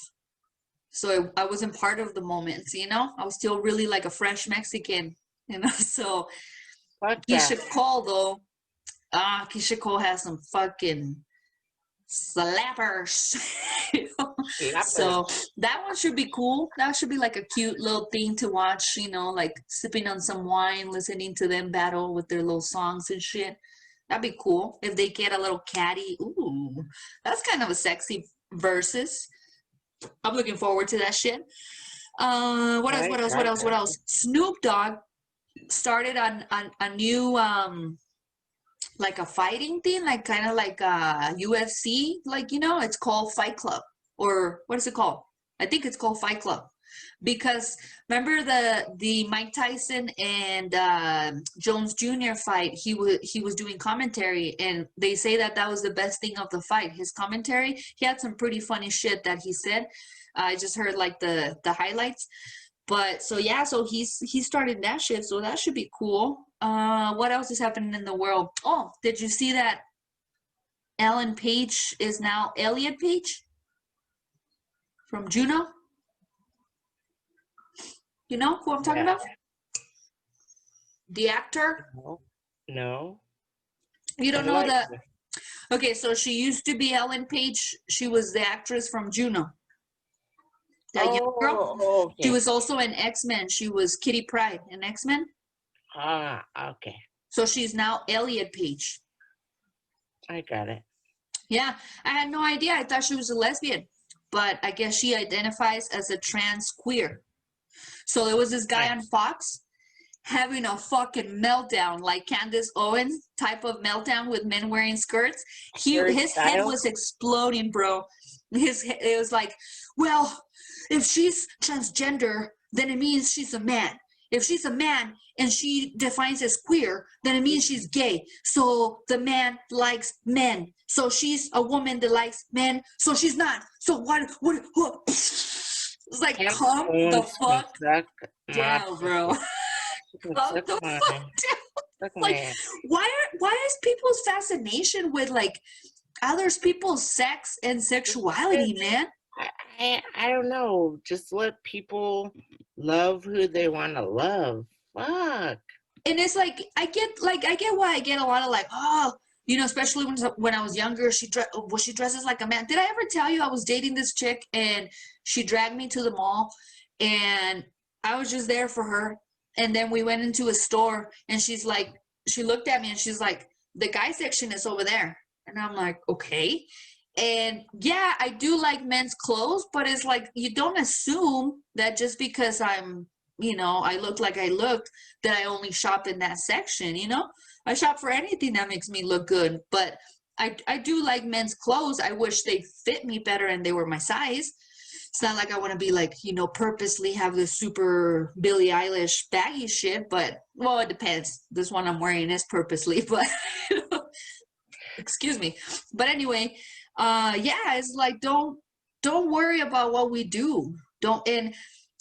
so I wasn't part of the moments. I was still really like a fresh Mexican. So Keisha Cole though, Keisha Cole has some fucking slappers. So that one should be cool. That should be like a cute little thing to watch, like sipping on some wine, listening to them battle with their little songs and shit. That'd be cool if they get a little catty. Ooh, that's kind of a sexy versus. I'm looking forward to that shit. What else? Snoop Dogg started on a new like a fighting thing, like kind of like UFC, like it's called Fight Club, or what is it called? I think it's called Fight Club, because remember the Mike Tyson and Jones Jr. fight? He was doing commentary, and they say that was the best thing of the fight. His commentary, he had some pretty funny shit that he said. I just heard like the highlights. But so yeah, so he started that shit, so that should be cool. What else is happening in the world? Oh, did you see that Ellen Page is now Elliot Page from Juno? You know who I'm talking about? The actor?
No.
You don't know that? Okay, so she used to be Ellen Page. She was the actress from Juno. That young girl.
Okay.
She was also in X-Men. She was Kitty Pryde in X-Men.
Okay.
So she's now Elliot Page.
I got it.
Yeah, I had no idea. I thought she was a lesbian, but I guess she identifies as a trans queer. So there was this guy on Fox having a fucking meltdown, like Candace Owens type of meltdown with men wearing skirts. His head was exploding, bro. It was like, well, if she's transgender, then it means she's a man. If she's a man and she defines as queer, then it means she's gay. So the man likes men. So she's a woman that likes men. So she's not. So what? It's like, calm the fuck down, bro. Calm the fuck down. Like, why is people's fascination with like other people's sex and sexuality, man?
I don't know. Just let people love who they want to love. Fuck.
And it's like I get why I get a lot of like, especially when I was younger, she dresses like a man. Did I ever tell you I was dating this chick and she dragged me to the mall and I was just there for her, and then we went into a store and she looked at me and she's like, the guy section is over there, and I'm like, okay. And yeah, I do like men's clothes, but it's like you don't assume that just because I'm I looked like I looked, that I only shop in that section, I shop for anything that makes me look good. But I do like men's clothes. I wish they fit me better and they were my size. It's not like I want to be like, purposely have this super Billie Eilish baggy shit, but, well, it depends. This one I'm wearing is purposely, but excuse me. But anyway, yeah, it's like, don't worry about what we do. Don't, and,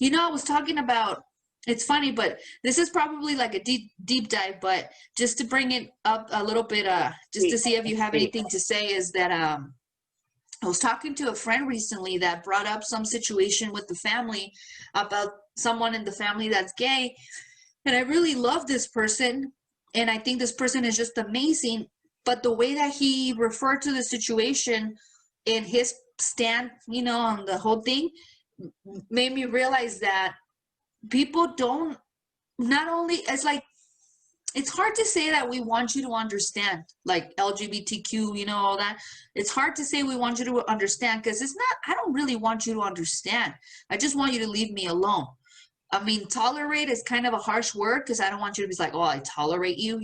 I was talking about, it's funny, but this is probably like a deep dive, but just to bring it up a little bit, just to see if you have anything to say, is that, I was talking to a friend recently that brought up some situation with the family about someone in the family that's gay. And I really love this person. And I think this person is just amazing. But the way that he referred to the situation and his stand, on the whole thing, made me realize that people don't, not only, it's like, it's hard to say that we want you to understand, like LGBTQ, all that. It's hard to say we want you to understand, because it's not, I don't really want you to understand. I just want you to leave me alone. I mean, tolerate is kind of a harsh word, because I don't want you to be like, oh, I tolerate you,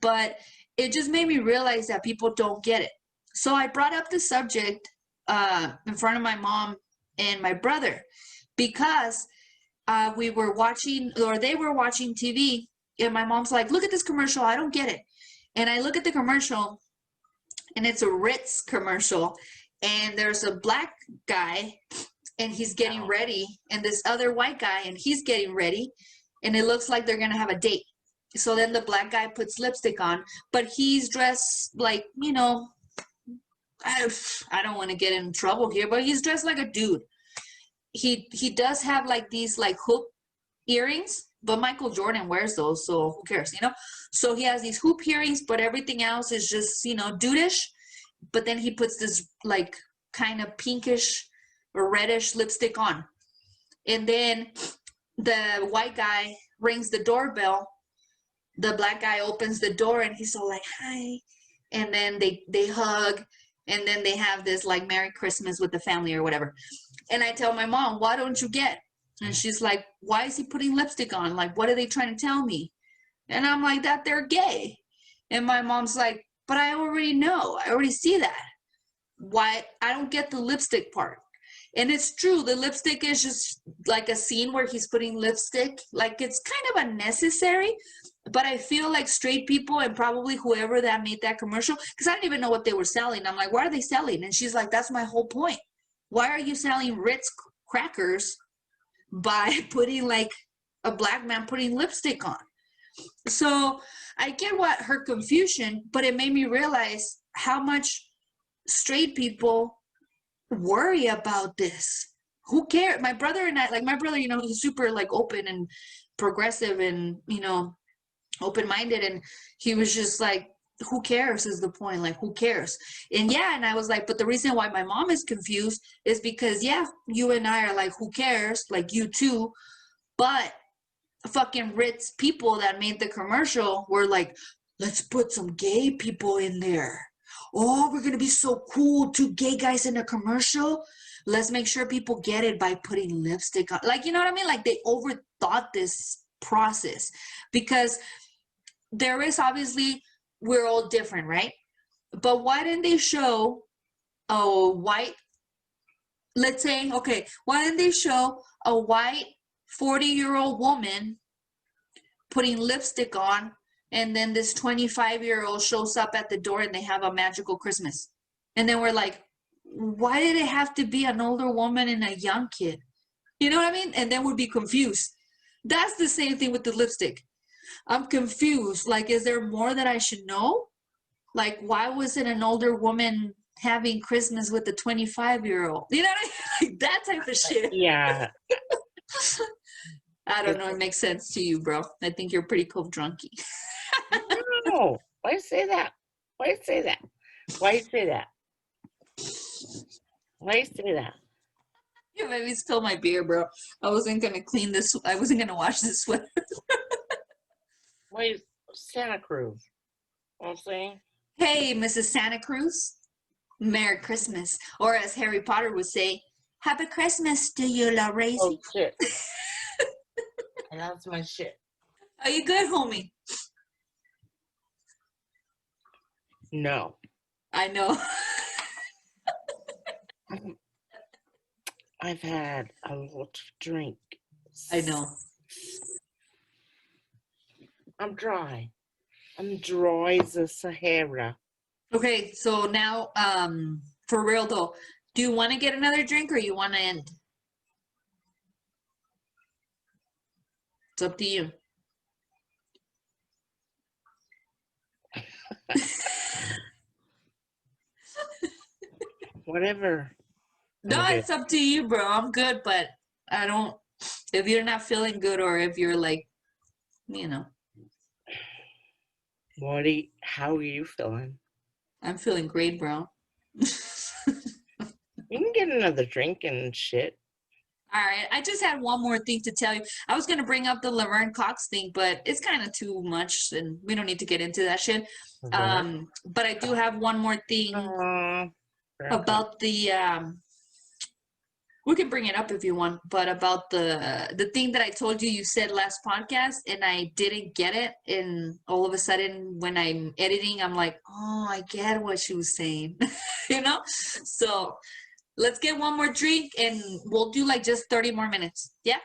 But it just made me realize that people don't get it. So I brought up the subject in front of my mom and my brother, because we were watching, or they were watching TV. And my mom's like, look at this commercial. I don't get it. And I look at the commercial, and it's a Ritz commercial. And there's a black guy, and he's getting ready. And this other white guy, and he's getting ready. And it looks like they're going to have a date. So then the black guy puts lipstick on. But he's dressed like, I don't want to get in trouble here, but he's dressed like a dude. He does have like these like hoop earrings, but Michael Jordan wears those, so who cares, So he has these hoop earrings, but everything else is just, dudeish. But then he puts this like kind of pinkish or reddish lipstick on. And then the white guy rings the doorbell. The black guy opens the door, and he's all like, hi. And then they hug, and then they have this like Merry Christmas with the family or whatever. And I tell my mom, why don't you get? And she's like, why is he putting lipstick on? Like, what are they trying to tell me? And I'm like, that they're gay. And my mom's like, but I already know. I already see that. Why? I don't get the lipstick part. And it's true. The lipstick is just like a scene where he's putting lipstick. Like, it's kind of unnecessary. But I feel like straight people, and probably whoever that made that commercial, because I didn't even know what they were selling. I'm like, what are they selling? And she's like, that's my whole point. Why are you selling Ritz crackers by putting like a black man putting lipstick on? So I get what her confusion, but it made me realize how much straight people worry about this. Who cares? My brother and I, like my brother, he's super like open and progressive and, open-minded. And he was just like, who cares is the point. Like, who cares? And yeah, and I was like, but the reason why my mom is confused is because, yeah, you and I are like, who cares? Like, you too. But fucking Ritz people that made the commercial were like, let's put some gay people in there. Oh, we're going to be so cool. 2 gay guys in a commercial. Let's make sure people get it by putting lipstick on. Like, you know what I mean? Like, they overthought this process, because there is obviously, we're all different, right? But why didn't they show a white, let's say, okay, why didn't they show a white 40-year-old woman putting lipstick on, and then this 25-year-old shows up at the door and they have a magical Christmas? And then we're like, why did it have to be an older woman and a young kid? You know what I mean? And then we'd be confused. That's the same thing with the lipstick. I'm confused. Like, is there more that I should know? Like, why was it an older woman having Christmas with a 25-year-old? You know what I mean? Like, that type of shit.
Yeah.
I don't know. It makes sense to you, bro. I think you're pretty covdrunky.
No. Why say that? Why say that? Why say that? Why say that?
You made me spill my beer, bro. I wasn't gonna clean this. I wasn't gonna wash this sweater.
Why Santa Cruz? You know what I'm saying?
Hey, Mrs. Santa Cruz. Merry Christmas. Or as Harry Potter would say, Happy Christmas to you, Laureezy.
Oh shit. lost my shit.
Are you good, homie?
No.
I know.
I've had a lot to drink.
I know.
I'm dry. I'm dry as a Sahara.
Okay, so now, for real though, do you want to get another drink or you want to end? It's up to you.
Whatever.
No,
Okay.
it's up to you, bro. I'm good, but I don't. If you're not feeling good, or if you're like, you know,
How are you feeling?
I'm feeling great, bro.
You can get another drink and shit.
All right, I just had one more thing to tell you. I was gonna bring up the Laverne Cox thing, but it's kind of too much, and we don't need to get into that shit. But I do have one more thing about the. We can bring it up if you want, but about the thing that I told you, you said last podcast, and I didn't get it, and all of a sudden when I'm editing, I'm like, oh, I get what she was saying, you know. So let's get one more drink, and we'll do like just 30 more minutes. Yeah.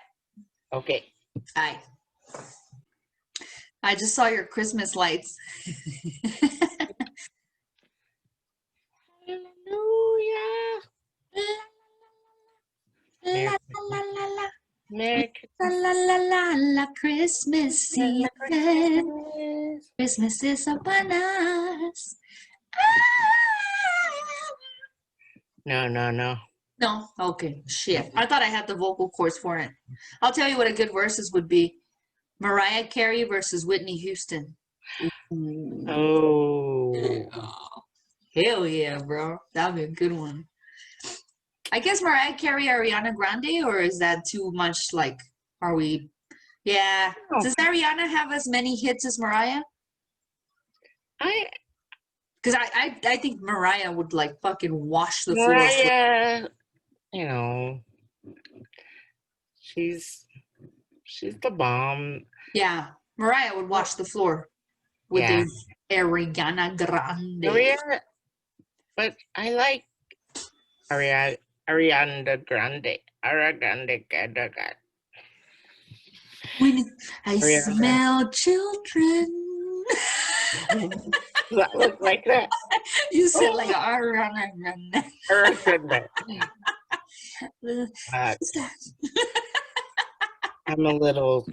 Okay.
Hi. I just saw your Christmas lights.
Hallelujah.
La la la la.
Merry
La la la la la. Christmas season.
Christmas.
Christmas is upon us.
No.
No? Okay. Shit. I thought I had the vocal cords for it. I'll tell you what a good verses would be. Mariah Carey versus Whitney Houston. Ooh.
Oh.
Hell yeah, bro. That would be a good one. I guess Mariah Carey, Ariana Grande, or is that too much? Like, are we? Yeah.
Oh.
Does Ariana have as many hits as Mariah? Because I think Mariah would like fucking wash the floor.
Mariah, you know, she's the bomb.
Yeah, Mariah would wash the floor with the Ariana Grande.
Maria, but I like Ariana Grande. Ariana Grande.
When I smell children.
That look like that.
You said like Ariana Grande.
Ariana Grande. I'm a little.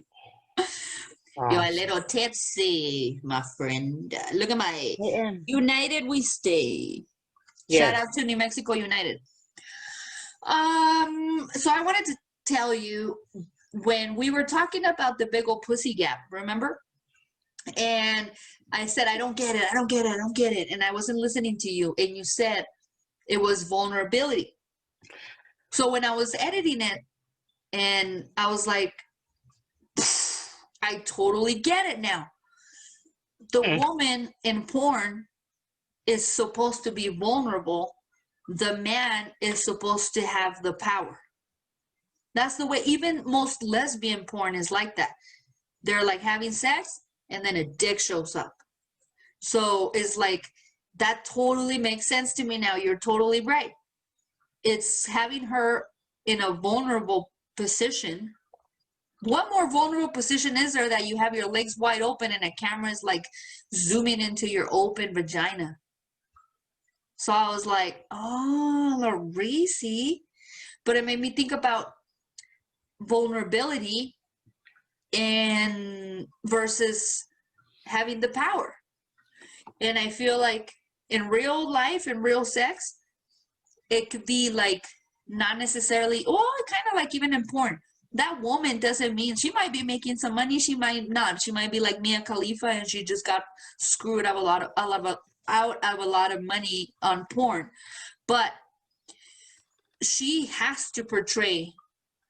You're a little tipsy, my friend. Look at my United We Stay. Shout out to New Mexico United. So I wanted to tell you when we were talking about the big old pussy gap, remember? And I said, I don't get it. And I wasn't listening to you. And you said it was vulnerability. So when I was editing it, and I was like, I totally get it now. The woman in porn is supposed to be vulnerable. The man is supposed to have the power. That's the way, even most lesbian porn is like that. They're like having sex and then a dick shows up. So it's like, that totally makes sense to me now. You're totally right. It's having her in a vulnerable position. What more vulnerable position is there that you have your legs wide open and a camera is like zooming into your open vagina? So I was like, oh, Laureezy. But it made me think about vulnerability and versus having the power. And I feel like in real life, in real sex, it could be like not necessarily, kind of like even in porn. That woman doesn't mean she might be making some money. She might not. She might be like Mia Khalifa and she just got screwed out of a lot of money on porn. But she has to portray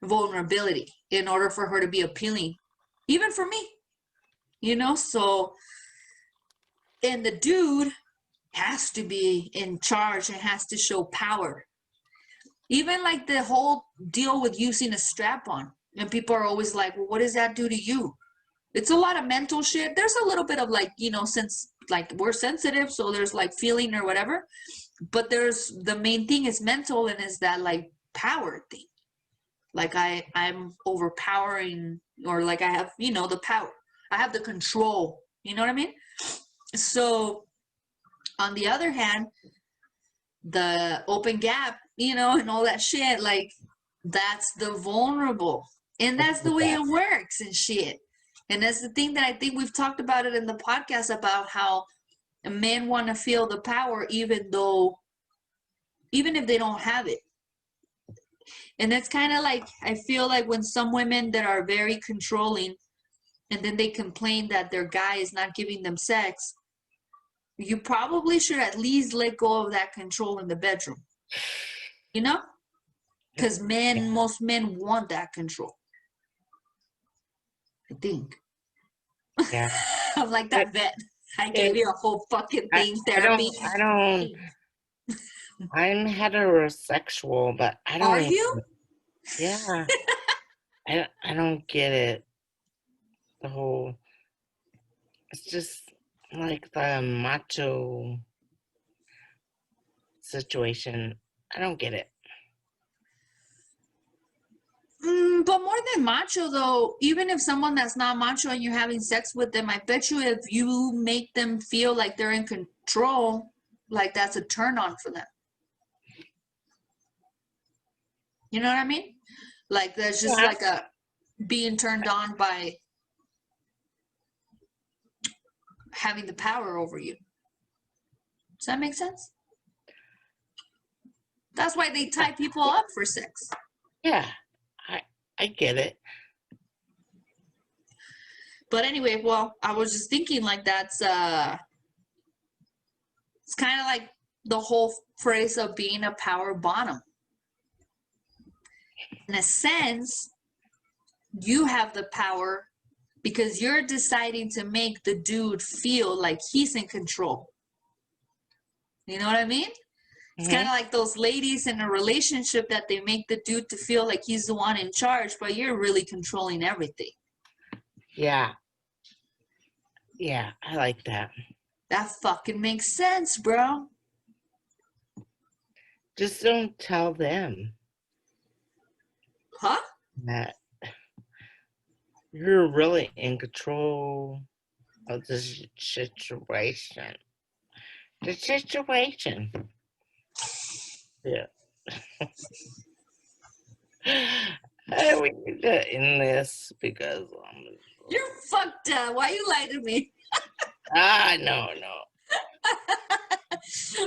vulnerability in order for her to be appealing, even for me, so, and the dude has to be in charge and has to show power. Even like the whole deal with using a strap-on. And people are always like, well, what does that do to you? It's a lot of mental shit. There's a little bit of like, since like we're sensitive, so there's like feeling or whatever. But there's the main thing is mental, and is that like power thing. Like I'm overpowering, or like I have, the power. I have the control. You know what I mean? So on the other hand, the open gap, and all that shit, like that's the vulnerable. And that's the way it works and shit. And that's the thing that I think we've talked about it in the podcast about how men want to feel the power even if they don't have it. And that's kind of like, I feel like when some women that are very controlling and then they complain that their guy is not giving them sex, you probably should at least let go of that control in the bedroom. Because most men want that control. I think.
Yeah.
I'm like that vet. I gave you a whole fucking thing, therapy.
I'm heterosexual, but I don't.
Are you?
Yeah. I don't get it. The whole. It's just like the macho situation. I don't get it.
But more than macho, though, even if someone that's not macho and you're having sex with them, I bet you if you make them feel like they're in control, like that's a turn on for them. You know what I mean? Like there's just like a being turned on by having the power over you. Does that make sense? That's why they tie people up for sex.
Yeah, I get it.
But anyway, well, I was just thinking like that's it's kind of like the whole phrase of being a power bottom. In a sense, you have the power because you're deciding to make the dude feel like he's in control. You know what I mean? It's kind of like those ladies in a relationship that they make the dude to feel like he's the one in charge, but you're really controlling everything.
Yeah. Yeah, I like that.
That fucking makes sense, bro.
Just don't tell them.
Huh?
That you're really in control of the situation. The situation. Yeah. We need to end this because
you're fucked up. Why you lie to me?
No.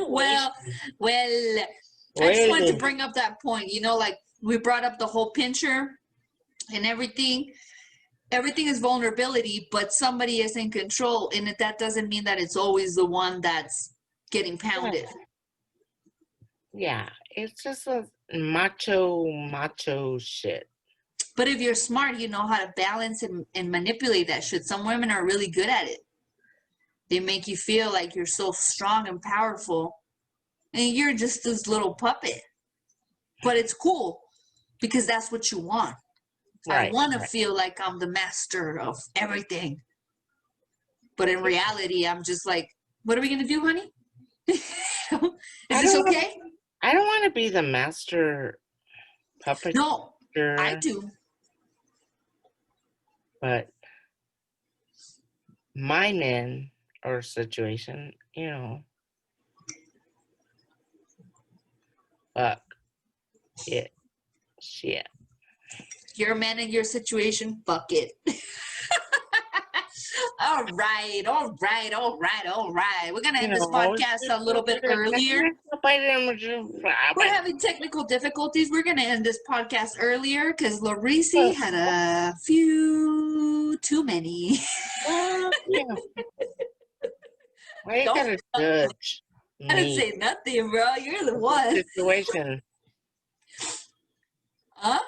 well, I just wanted to bring up that point. Like we brought up the whole pincher and everything. Everything is vulnerability, but somebody is in control, and that doesn't mean that it's always the one that's getting pounded.
Yeah, it's just a macho shit.
But if you're smart, you know how to balance and manipulate that shit. Some women are really good at it. They make you feel like you're so strong and powerful, and you're just this little puppet. But it's cool because that's what you want. Right, I want to feel like I'm the master of everything. But in reality, I'm just like, what are we going to do, honey? Is this okay?
I don't want to be the master puppet.
No, I do.
But my men or situation, fuck it, shit.
Your man in your situation, fuck it. All right. We're going to end this podcast a little bit earlier. We're having technical difficulties. We're going to end this podcast earlier because Laureezy had a few too many.
Well, why you gotta judge me?
I didn't say nothing, bro. You're the one.
Situation.
Huh?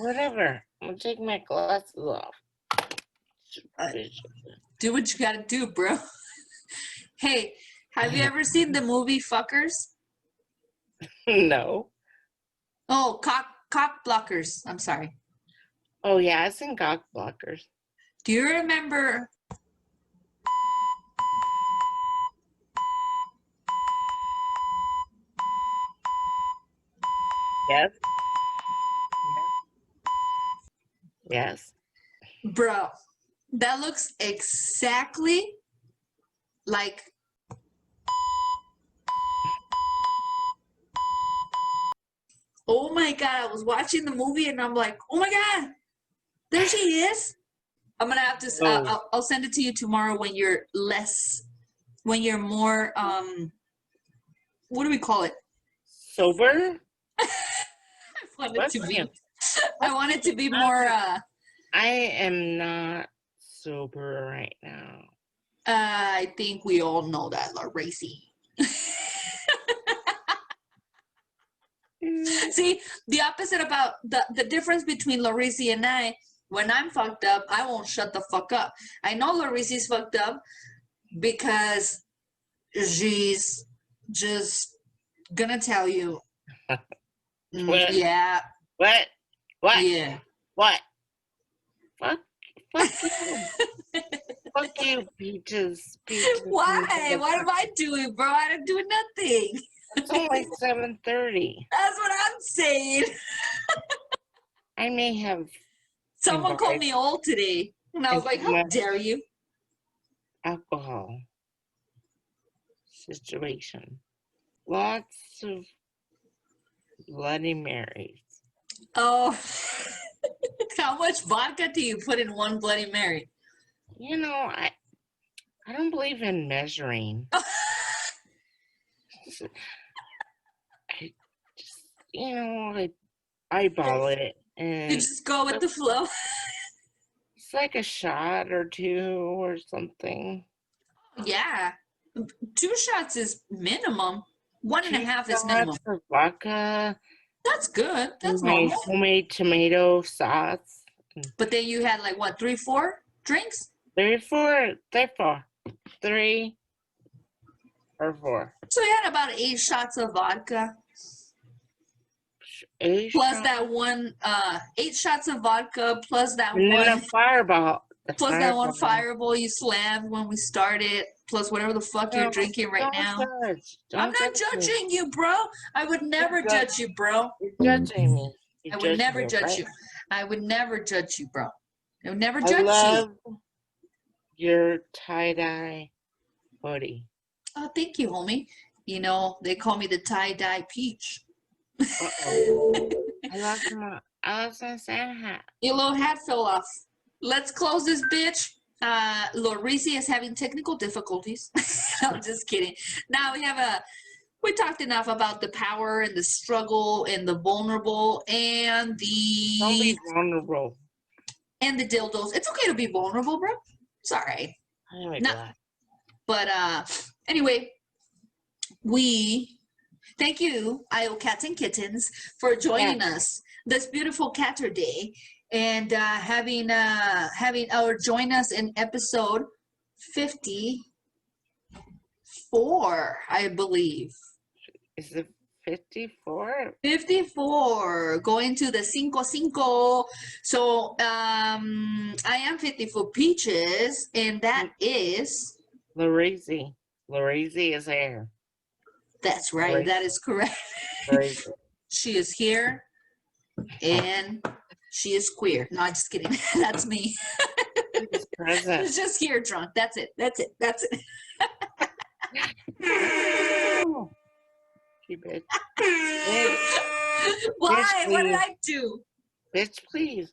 Whatever. I'm gonna take my glasses off.
Do what you gotta do, bro. Hey, have you ever seen the movie Fuckers?
No.
Oh, cock blockers. I'm sorry.
Oh yeah, it's in cock blockers.
Do you remember?
Yes. Yes.
Bro, that looks exactly like. Oh my God, I was watching the movie and I'm like, oh my God, there she is. I'm gonna have to.
Oh,
I'll send it to you tomorrow when you're when you're more. What do we call it?
sober?
I want it
Fuck
to
you.
be. I want it to be more.
I am not sober right now.
I think we all know that, Laureezy. See, the opposite about the difference between Laureezy and I. When I'm fucked up, I won't shut the fuck up. I know Laureezy's fucked up because she's just gonna tell you.
What?
Yeah,
What? What?
yeah.
What? Fuck you. Fuck you, Peaches. Peaches.
Why? What am I doing, bro? I didn't do nothing.
It's only 7:30.
That's what I'm saying.
I may have
Someone called
imbibed
me old today, and I was like,
too
"How
much
dare you?"
alcohol situation. Lots of Bloody Marys.
Oh, how much vodka do you put in one Bloody Mary?
You know, I don't believe in measuring. I just, I eyeball it,
You
and
just go with the flow.
it's like a shot or two or something.
Yeah, 2 shots is minimum. One and a
Two
half is minimum.
shots of vodka,
That's good. That's
my
normal.
homemade tomato sauce.
But then you had like what, 3, 4 drinks?
3 or 4.
So you had about 8 shots of vodka.
8
Plus
shots.
that one, 8 shots of vodka, plus that
And then a
one,
fireball.
plus that one fireball you slammed when we started, plus whatever the fuck you're
No,
drinking right
don't
now.
judge.
I'm
Don't
not
judge me.
judging you, bro. I would never judge you, bro.
You're judging me.
I would never judge
right?
you. I would never judge you, bro. I would never
I
judge
love
you.
your tie-dye hoodie.
Oh, thank you, homie. You know, they call me the tie-dye peach.
Uh-oh. I lost my Santa hat.
Your little hat fell off. Let's close this bitch. Laureezy is having technical difficulties. I'm just kidding. Now we talked enough about the power and the struggle and the vulnerable and
Don't be vulnerable.
and the dildos. It's okay to be vulnerable, bro. It's all right.
Oh my
No,
God.
but anyway, we thank you, IO Cats and Kittens, for joining us this beautiful Catter Day and having our join us in episode 54, I believe.
Is it 54?
54, going to the 55. So I am 54 Peaches, and that is
Laureezy. Laureezy is here.
that's right.
Laureezy.
That is correct.
Laureezy.
She is here, and she is queer. No, I'm just kidding. That's me.
She's present.
She's just here drunk. That's it. That's it. That's it.
You bitch.
Why?
Bitch,
What did
please.
I do?
Bitch, please.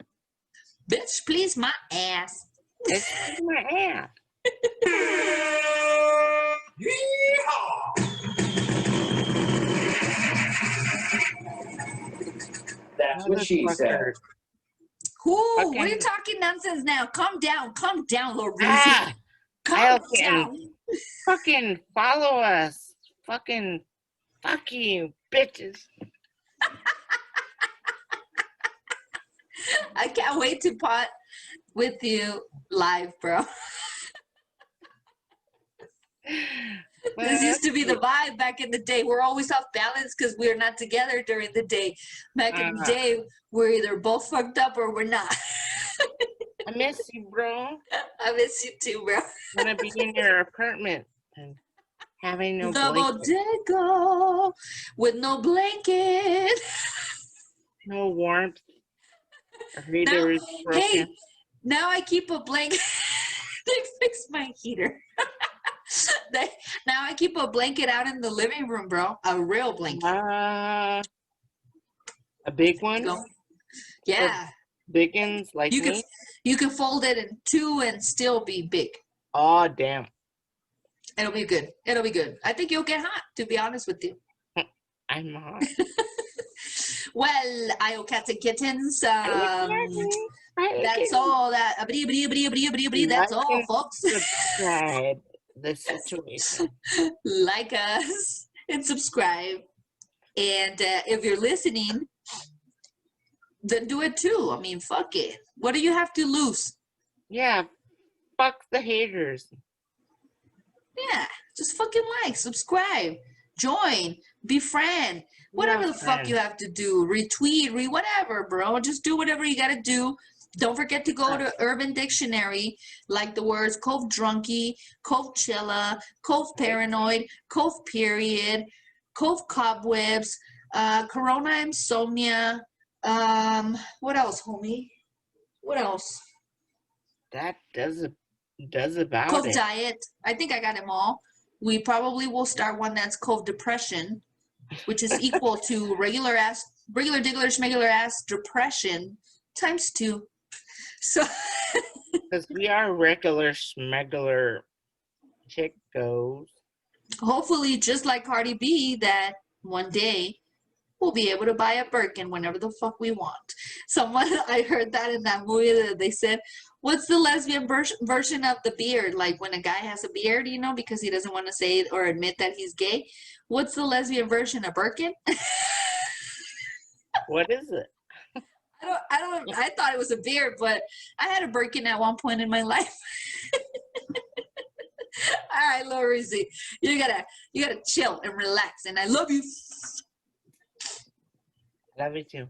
Bitch, please my ass.
Bitch, please my ass.
That's what she said.
Who? What are you
Fucking-
talking nonsense now? Calm down, Laureezy.
Ah,
Calm
okay.
down.
Fucking follow us. Fucking fuck you, bitches.
I can't wait to pot with you live, bro. This used to be the vibe back in the day. We're always off balance because we're not together during the day. Back in the day, we're either both fucked up or we're not.
I miss you, bro.
I miss you too, bro.
I'm gonna be in your apartment and having no
The
blanket,
bodega with no blanket.
no warmth. Our
Now,
heater is broken.
hey, now I keep a blanket. They fixed my heater. Now I keep a blanket out in the living room, bro. A real blanket.
A big one?
Go. Yeah.
Big ones like
You
me?
can fold it in two and still be big.
Oh, damn.
It'll be good. It'll be good. I think you'll get hot, to be honest with you.
I'm hot.
Well, I cats and kittens.
That's
all that. That's all, folks.
Subscribe the situation.
Like us and subscribe. And if you're listening, then do it too. I mean, fuck it. What do you have to lose?
Yeah, fuck the haters.
Yeah, just fucking like, subscribe, join, befriend, whatever the fuck you have to do. Retweet, whatever, bro. Just do whatever you gotta do. Don't forget to go to Urban Dictionary, like the words cove drunky, cove chilla, cove paranoid, cove period, cove cobwebs, corona insomnia. What else, homie? What else?
That does about
Cove
it.
diet. I think I got them all. We probably will start one that's cove depression, which is equal to regular diggler schmegular ass depression times 2. So
Because we are regular schmegular chickos.
hopefully, just like Cardi B, that one day we'll be able to buy a Birkin whenever the fuck we want. I heard that in that movie that they said, what's the lesbian version of the beard? Like when a guy has a beard, you know, because he doesn't want to say it or admit that he's gay. What's the lesbian version of Birkin?
What is it?
I thought it was a beard, but I had a Birkin at one point in my life. All right, Laureezy, you gotta chill and relax, and I love you.
Love you too.